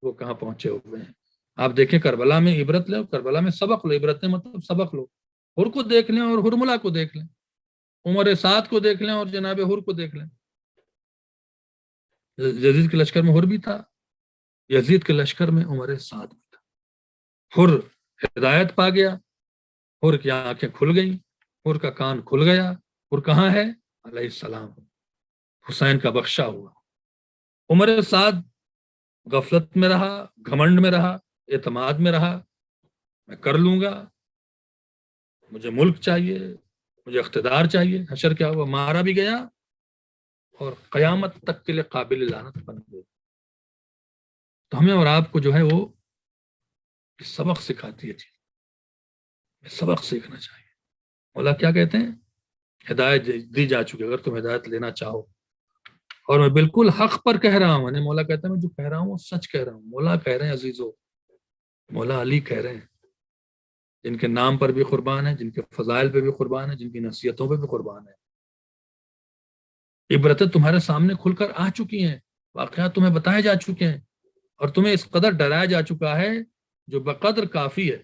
وہ کہاں پہنچے ہوئے ہیں. آپ دیکھیں کربلا میں عبرت لیں، کربلا میں سبق لو. عبرتیں مطلب سبق لو. حر کو دیکھ لیں اور حرملہ کو دیکھ لیں، عمر سعد کو دیکھ لیں اور جناب حر کو دیکھ لیں. یزید کے لشکر میں حر بھی تھا، یزید کے لشکر میں عمر سعد بھی تھا. حر ہدایت پا گیا، حر کی آنکھیں کھل گئیں، حر کا کان کھل گیا. حر کہاں ہے؟ علیہ السلام، حسین کا بخشا ہوا. عمر سعد غفلت میں رہا، گھمنڈ میں رہا، اعتماد میں رہا. میں کر لوں گا، مجھے ملک چاہیے، مجھے اقتدار چاہیے. حشر کیا ہوا؟ مارا بھی گیا اور قیامت تک کے لیے قابل لعنت بن گئے. تو ہمیں اور آپ کو جو ہے وہ سبق سکھاتی ہے چیز، سبق سیکھنا چاہیے. مولا کیا کہتے ہیں؟ ہدایت دی جا چکی. اگر تم ہدایت لینا چاہو، اور میں بالکل حق پر کہہ رہا ہوں. مولا کہتا ہے میں جو کہہ رہا ہوں وہ سچ کہہ رہا ہوں. مولا کہہ رہے ہیں عزیزو، مولا علی کہہ رہے ہیں، جن کے نام پر بھی قربان ہے، جن کے فضائل پہ بھی قربان ہے، جن کی نصیحتوں پہ بھی قربان ہے. عبرتیں تمہارے سامنے کھل کر آ چکی ہیں، واقعات تمہیں بتائے جا چکے ہیں، اور تمہیں اس قدر ڈرایا جا چکا ہے جو بقدر کافی ہے.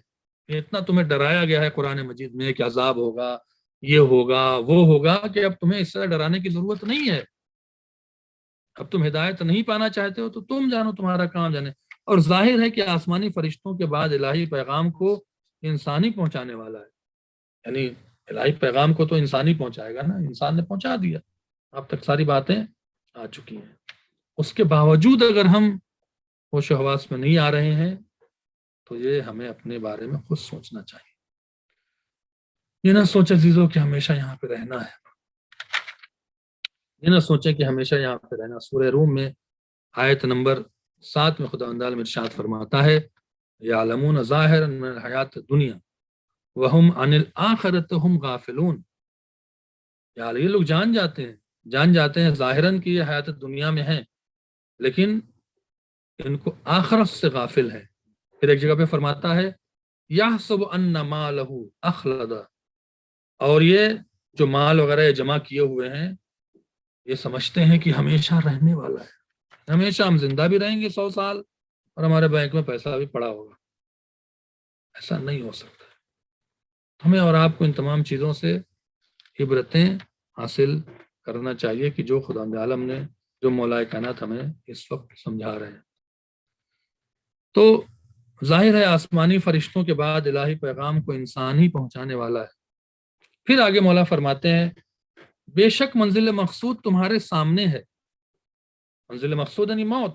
اتنا تمہیں ڈرایا گیا ہے قرآن مجید میں کہ عذاب ہوگا، یہ ہوگا، وہ ہوگا، کہ اب تمہیں اس طرح ڈرانے کی ضرورت نہیں ہے. اب تم ہدایت نہیں پانا چاہتے ہو تو تم جانو، تمہارا کام جانے. اور ظاہر ہے کہ آسمانی فرشتوں کے بعد الہی پیغام کو انسانی پہنچانے والا ہے. یعنی الہی پیغام کو تو انسانی پہنچائے گا نا. انسان نے پہنچا دیا، اب تک ساری باتیں آ چکی ہیں. اس کے باوجود اگر ہم ہوش و حواس میں نہیں آ رہے ہیں تو یہ ہمیں اپنے بارے میں خود سوچنا چاہیے. یہ نہ سوچے عزیزو کہ ہمیشہ یہاں پہ رہنا ہے، یہ نہ سوچیں کہ ہمیشہ یہاں پہ رہنا. سورہ روم میں آیت نمبر 7 میں خداوند عالم ارشاد فرماتا ہے یعلمون ظاہرا من الحیات الدنیا وہم عن الآخرۃ ہم غافلون. یار یہ لوگ جان جاتے ہیں ظاہراً کہ یہ حیات دنیا میں ہیں، لیکن ان کو آخرت سے غافل ہے. پھر ایک جگہ پہ فرماتا ہے یحسب ان مالہ اخلدا، اور یہ جو مال وغیرہ جمع کیے ہوئے ہیں یہ سمجھتے ہیں کہ ہمیشہ رہنے والا ہے، ہمیشہ ہم زندہ بھی رہیں گے 100 سال اور ہمارے بینک میں پیسہ بھی پڑا ہوگا. ایسا نہیں ہو سکتا. ہمیں اور آپ کو ان تمام چیزوں سے عبرتیں حاصل کرنا چاہیے کہ جو خدا عالم نے، جو مولا کائنات ہمیں اس وقت سمجھا رہے ہیں. تو ظاہر ہے آسمانی فرشتوں کے بعد الہی پیغام کو انسان ہی پہنچانے والا ہے. پھر آگے مولا فرماتے ہیں بے شک منزل مقصود تمہارے سامنے ہے. منزل مقصود یعنی موت،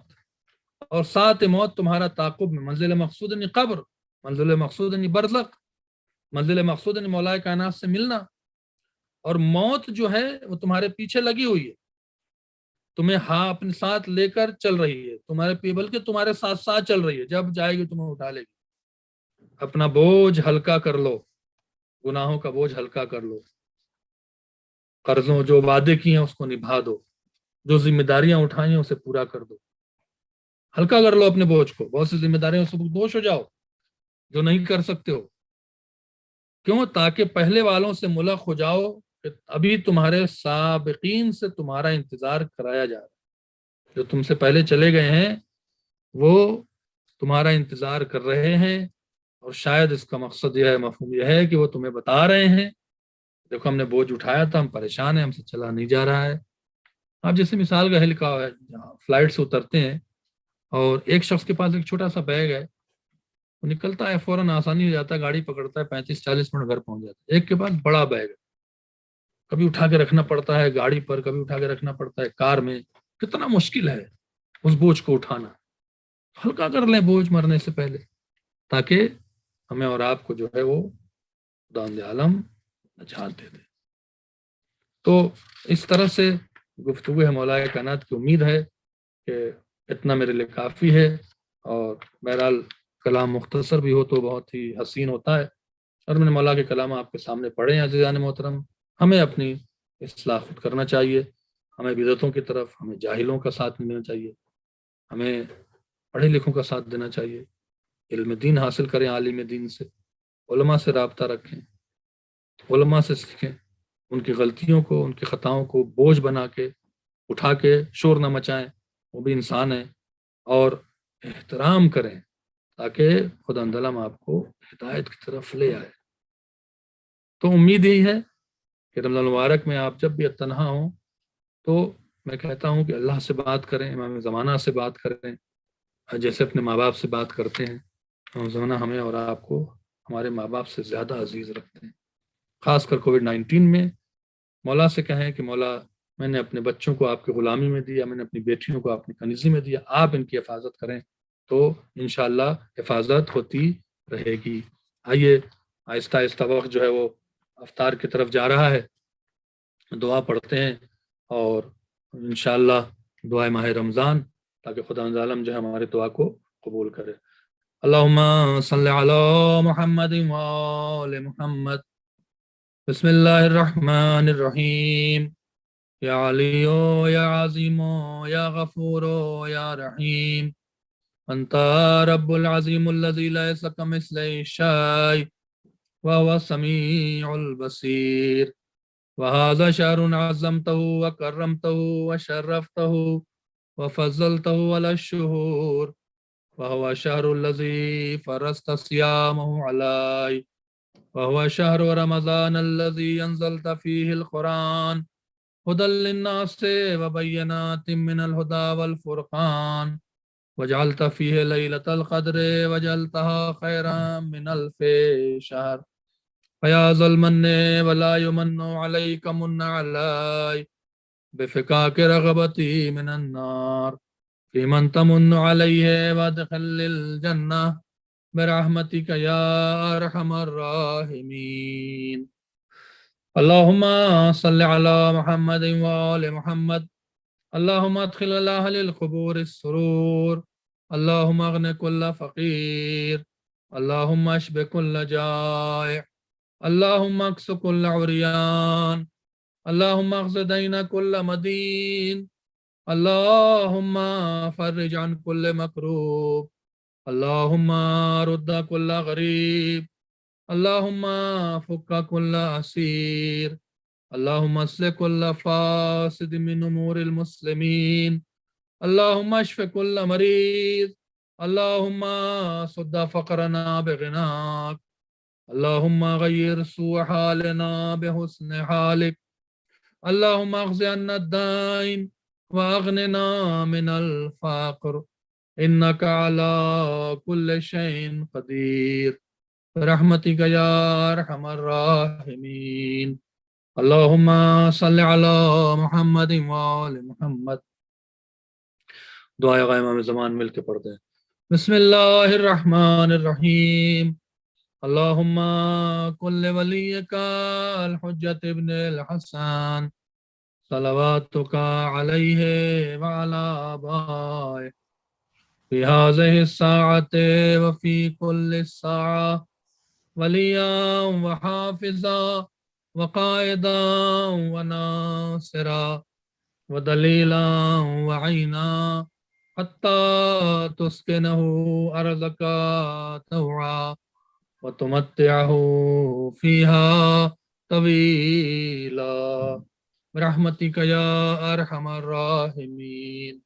اور ساتھ موت تمہارا تعاقب میں. منزل مقصود یعنی قبر، منزل مقصود یعنی برزخ، منزل مقصود یعنی مولا کائنات سے ملنا. اور موت جو ہے وہ تمہارے پیچھے لگی ہوئی ہے، تمہیں اپنے ساتھ لے کر چل رہی ہے، بلکہ تمہارے ساتھ ساتھ چل رہی ہے. جب جائے گی تمہیں اٹھا لے گی. اپنا بوجھ ہلکا کر لو، گناہوں کا بوجھ ہلکا کر لو، قرضوں جو وعدے کیے ہیں اس کو نبھا دو، جو ذمہ داریاں اٹھائی ہیں اسے پورا کر دو. ہلکا کر لو اپنے بوجھ کو. بہت سی ذمہ داریاں سے دوش ہو جاؤ جو نہیں کر سکتے ہو. کیوں؟ تاکہ پہلے والوں سے ملق ہو جاؤ کہ ابھی تمہارے سابقین سے تمہارا انتظار کرایا جا رہا ہے. جو تم سے پہلے چلے گئے ہیں وہ تمہارا انتظار کر رہے ہیں، اور شاید اس کا مقصد یہ ہے، مفہوم یہ ہے کہ وہ تمہیں بتا رہے ہیں دیکھو ہم نے بوجھ اٹھایا تھا، ہم پریشان ہیں، ہم سے چلا نہیں جا رہا ہے۔ آپ جیسے مثال کا ہلکا ہے، فلائٹ سے اترتے ہیں اور ایک شخص کے پاس ایک چھوٹا سا بیگ ہے، وہ نکلتا ہے فوراً، آسانی ہو جاتا ہے، گاڑی پکڑتا ہے، 35-40 منٹ گھر پہنچ جاتا ہے۔ ایک کے پاس بڑا بیگ ہے، کبھی اٹھا کے رکھنا پڑتا ہے گاڑی پر، کبھی اٹھا کے رکھنا پڑتا ہے کار میں، کتنا مشکل ہے اس بوجھ کو اٹھانا۔ ہلکا کر لیں بوجھ مرنے سے پہلے، تاکہ ہمیں اور آپ کو جو ہے وہ خداوند عالم نجات دے دے۔ تو اس طرح سے گفتگو ہے مولا کائنات کی، امید ہے کہ اتنا میرے لیے کافی ہے، اور بہرحال کلام مختصر بھی ہو تو بہت ہی حسین ہوتا ہے، اور میں نے مولا کے کلام آپ کے سامنے پڑھے ہیں۔ عزیزان محترم، ہمیں اپنی اصلاح خود کرنا چاہیے، ہمیں بدعتوں کی طرف، ہمیں جاہلوں کا ساتھ نہیں دینا چاہیے، ہمیں پڑھے لکھوں کا ساتھ دینا چاہیے، علم دین حاصل کریں، عالم دین سے، علماء سے رابطہ رکھیں، علماء سے سیکھیں، ان کی غلطیوں کو، ان کی خطاؤں کو بوجھ بنا کے اٹھا کے شور نہ مچائیں، وہ بھی انسان ہیں، اور احترام کریں تاکہ خدا اندلم آپ کو ہدایت کی طرف لے آئے۔ تو امید یہی ہے کہ رمضان المبارک میں آپ جب بھی تنہا ہوں تو میں کہتا ہوں کہ اللہ سے بات کریں، امام زمانہ سے بات کریں، جیسے اپنے ماں باپ سے بات کرتے ہیں۔ امام زمانہ ہمیں اور آپ کو ہمارے ماں باپ سے زیادہ عزیز رکھتے ہیں، خاص کر کووڈ-19 میں مولا سے کہیں کہ مولا میں نے اپنے بچوں کو آپ کی غلامی میں دیا، میں نے اپنی بیٹیوں کو اپنی کنیزی میں دیا، آپ ان کی حفاظت کریں، تو انشاءاللہ حفاظت ہوتی رہے گی۔ آئیے آہستہ آہستہ وقت جو ہے وہ افطار کی طرف جا رہا ہے، دعا پڑھتے ہیں، اور انشاءاللہ دعائے ماہ رمضان، تاکہ خدا عالم جو ہے ہمارے دعا کو قبول کرے۔ اللہم صلی علی محمد وآل محمد، بسم اللہ الرحمن الرحیم، یا علی یا عظیم یا غفور یا رحیم، انت رب العظیم الذی لیس کمثلہ شیء وهو السمیع البصیر، وهذا شهر عظمته وكرمته وشرفته وفضلته على الشهور، وهو الشهر الذي فرضت صيامه علي، وهو شهر رمضان الذي أنزلت فيه القرآن هدى للناس وبينات من الهدى والفرقان، وجعلت فيه ليلة القدر وجعلتها خيرا من ألف شهر، فيا ذا المن ولا يمن عليك من علي بفكاك رغبتي من النار، في من تمن عليه وادخل الجنة برحمتك يا أرحم الراحمين۔ اللهم صل على محمد وآل محمد، اللهم ادخل على أهل القبور السرور، اللهم اغن كل فقير، اللهم اشف كل جائع، اللهم اكس كل عريان، اللهم اغز دين كل مدين، اللهم فرج عن كل مكروب، اللهم رد كل غريب، اللهم فك كل أسير، اللهم اصلح كل فاسد من أمور المسلمين، اللهم اشف كل مريض، اللهم سد فقرنا بغناك، اللهم غير سوء حالنا بحسن حالك، اللهم اغز عنا الدين واغننا من الفقر، انك على كل شيء قدير برحمتك يا ارحم الراحمين۔ اللهم صل على محمد وآل محمد، دعائے امام زمان مل کے پڑھتے ہیں۔ بسم اللہ الرحمن الرحیم، اللهم كن لوليك الحجة ابن الحسن صلواتك عليه وعلى آبائه في هذه الساعة وفي كل ساعة، وليا وحافظا وقائدا وناصرا ودليلا وعينا، حتى تسكنه أرضك طوعا وتمتعه فيها طويلا برحمتك يا أرحم الراحمين۔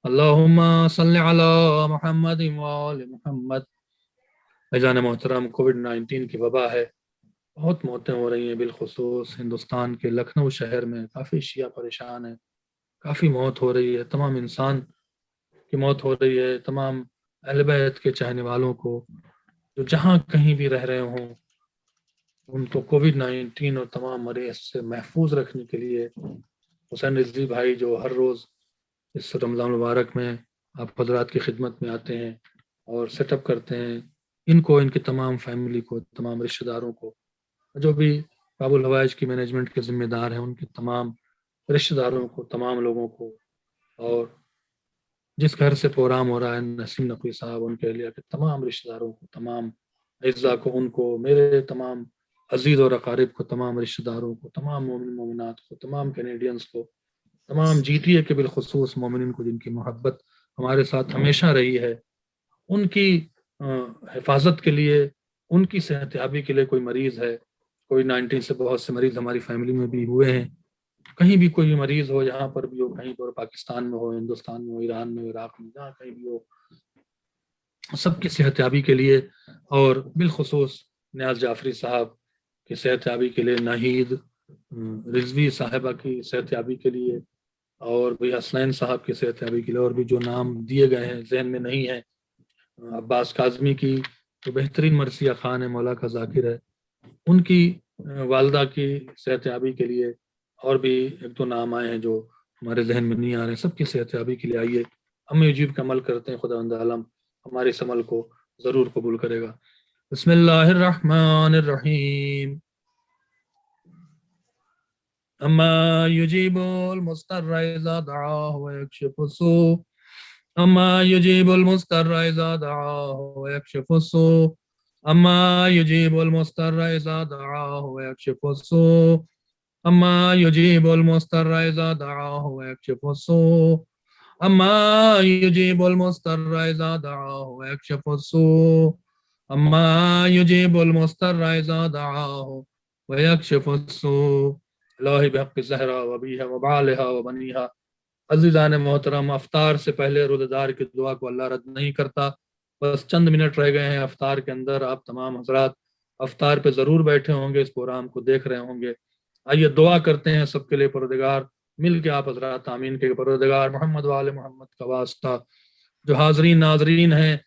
اللہم صلی علی محمد وآل محمد۔ بھائی محترم، کووڈ 19 کی وبا ہے، بہت موتیں ہو رہی ہیں، بالخصوص ہندوستان کے لکھنؤ شہر میں کافی شیعہ پریشان ہیں، کافی موت ہو رہی ہے، تمام انسان کی موت ہو رہی ہے، تمام اہل بیت کے چاہنے والوں کو جو جہاں کہیں بھی رہ رہے ہوں ان کو کووڈ 19 اور تمام مریض سے محفوظ رکھنے کے لیے حسین رضوی بھائی جو ہر روز اس رمضان مبارک میں آپ حضرات کی خدمت میں آتے ہیں اور سیٹ اپ کرتے ہیں، ان کو، ان کی تمام فیملی کو، تمام رشتہ داروں کو، جو بھی کابل ہوائج کی مینجمنٹ کے ذمہ دار ہیں ان کے تمام رشتہ داروں کو، تمام لوگوں کو، اور جس گھر سے پروگرام ہو رہا ہے نسیم نقوی صاحب، ان کے اہلیہ کے تمام رشتہ داروں کو، تمام اعزاء کو، ان کو، میرے تمام عزیز اور اقارب کو، تمام رشتہ داروں کو، تمام مومن مومنات کو، تمام کینیڈینز کو، تمام جی ٹی اے کے بالخصوص مومنین کو جن کی محبت ہمارے ساتھ ہمیشہ رہی ہے، ان کی حفاظت کے لیے، ان کی صحت یابی کے لیے، کوئی مریض ہے کووڈ 19 سے، بہت سے مریض ہماری فیملی میں بھی ہوئے ہیں، کہیں بھی کوئی مریض ہو، یہاں پر بھی ہو، کہیں پر پاکستان میں ہو، ہندوستان میں ہو، ایران میں ہو، عراق میں، جہاں کہیں بھی ہو، سب کی صحت یابی کے لیے، اور بالخصوص نیاز جعفری صاحب کی صحت یابی کے لیے، ناہید رضوی صاحبہ کی صحت یابی کے لیے، اور بھی حسنین صاحب کی صحت یابی کے لیے، اور بھی جو نام دیے گئے ہیں ذہن میں نہیں ہے، عباس کاظمی کی جو بہترین مرثیہ خان ہے، مولا کا ذاکر ہے، ان کی والدہ کی صحت یابی کے لیے، اور بھی ایک دو نام آئے ہیں جو ہمارے ذہن میں نہیں آ رہے ہیں، سب کی صحت یابی کے لیے آئیے ہم یجیب کا عمل کرتے ہیں، خداوند عالم ہمارے اس عمل کو ضرور قبول کرے گا۔ بسم اللہ الرحمن الرحیم۔ اما یجیب المضطر اذا دعاه ویکشف السوء، اما یجیب المضطر اذا دعاه ویکشف السوء، اما یجیب المضطر اذا دعاه ویکشف السوء، اما یجیب المضطر اذا دعاه ویکشف السوء، اما یجیب المضطر اذا دعاه ویکشف السوء، اما یجیب المضطر اذا دعاه ویکشف السوء۔ الہی بحق زہرا وبیہا وبعالہا وبنیہا۔ عزیزان محترم، افطار سے پہلے روزہ کی دعا کو اللہ رد نہیں کرتا، بس چند منٹ رہ گئے ہیں افطار کے اندر، آپ تمام حضرات افطار پہ ضرور بیٹھے ہوں گے، اس پروگرام کو دیکھ رہے ہوں گے، آئیے دعا کرتے ہیں سب کے لیے، پروردگار مل کے آپ حضرات آمین کے، پروردگار محمد وآل محمد کا واسطہ، جو حاضرین ناظرین ہیں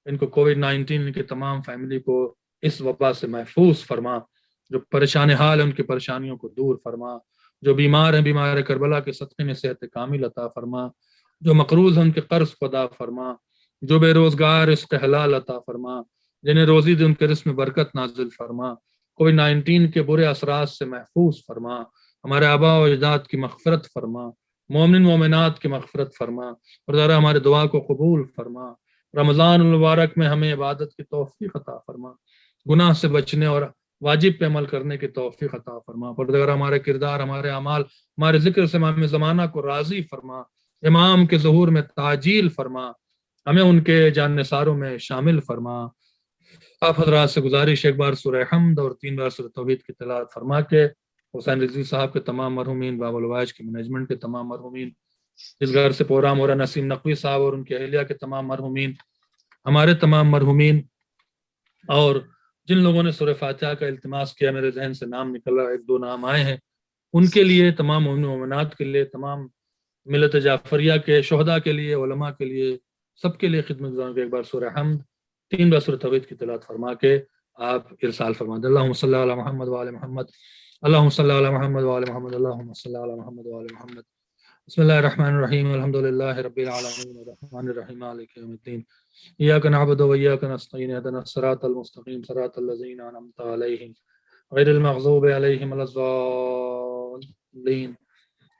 ان کو کووڈ 19 ان کی تمام فیملی کو اس وبا سے محفوظ فرما، جو پریشان حال ہیں ان کی پریشانیوں کو دور فرما، جو بیمار ہیں بیمار کربلا کے صدقے میں صحت کامل عطا فرما، جو مقروض ہیں ان کے قرض کو ادا فرما، جو بے روزگار رزق حلال عطا فرما، جنہیں روزی دے ان کے رزق میں برکت نازل فرما، کووڈ 19 کے برے اثرات سے محفوظ فرما، ہمارے آباء و اجداد کی مغفرت فرما، مومن مومنات کی مغفرت فرما، اور ذرا ہمارے دعا کو قبول فرما، رمضان المبارک میں ہمیں عبادت کی توفیق عطا فرما، گناہ سے بچنے اور واجب پہ عمل کرنے کی توفیق عطا فرما، پروردگار ہمارے کردار، ہمارے اعمال، ہمارے ذکر سے امام زمانہ کو راضی فرما، امام کے ظہور میں تعجیل فرما، ہمیں ان کے جان نثاروں میں شامل فرما۔ آپ حضرات سے گزارش، ایک بار سورہ حمد اور 3 بار سورہ توحید کی تلاوت فرما کے حسین رضوی صاحب کے تمام مرحومین، باب الوائج کی مینجمنٹ کے تمام مرحومین، جس گھر سے پروگرام ہو رہا نسیم نقوی صاحب اور ان کے اہلیہ کے تمام مرحومین، ہمارے تمام مرحومین، اور جن لوگوں نے سورہ فاتحہ کا التماس کیا، میرے ذہن سے نام نکلا، ایک دو نام آئے ہیں، ان کے لیے، تمام مومن مومنات کے لیے، تمام ملت جعفریہ کے شہداء کے لیے، علماء کے لیے، سب کے لیے خدمت گزاروں کے ایک بار سورہ حمد 3 بار سورہ توحید کی تلاوت فرما کے آپ ارسال فرما دیں۔ اللہم صلی علی محمد وآل محمد، اللہم صلی علی محمد وآل محمد، اللہم صلی علی محمد وآل محمد۔ بسم اللہ الرحمن الرحیم، الحمدللہ رب العالمین، الرحمن الرحیم، مالک یوم الدین، ایاک نعبد و ایاک نستعین، اهدنا الصراط المستقیم، صراط الذین انعمت علیہم غیر المغضوب علیہم ولا الضالین۔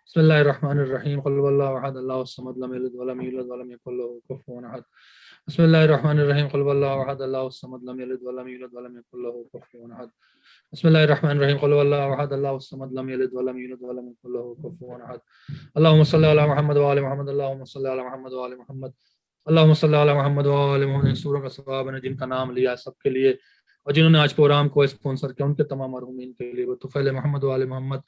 بسم اللہ الرحمن الرحیم، قل هو اللہ احد اللہ الصمد لم یلد ولم یولد ولم یکن له کفوا احد۔ بسم اللہ الرحمن الرحیم، قل هو اللہ احد اللہ الصمد لم یلد ولم یولد ولم یکن له کفوا احد۔ بسم اللہ الرحمن الرحیم، قل هو اللہ احد اللہ الصمد لم یلد ولم یولد ولم یکن له کفوا احد۔ اللہم صلی علی محمد وآل محمد، اللہم صلی علی محمد وآل محمد، اللہم صلی علی محمد وآل محمد۔ سورہ کا ثواب نے جن کا نام لیا سب کے لیے، اور جنہوں نے آج پروگرام کو اسپانسر کیا ان کے تمام مرحومین کے لیے، وہ طفیل محمد وآل محمد،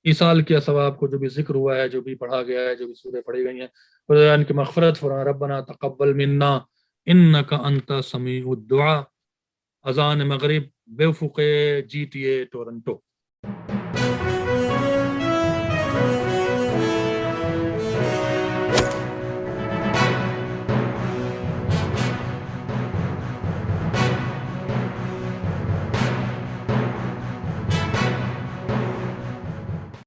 ایصال کیا ثواب کو، جو بھی ذکر ہوا ہے، جو بھی پڑھا گیا ہے، جو بھی سورہ پڑھی گئی ہیں، خدا ان کی مغفرت فرما. ربنا تقبل منا انک انت سمیع الدعاء. اذان مغرب بے افق GTA ٹورنٹو.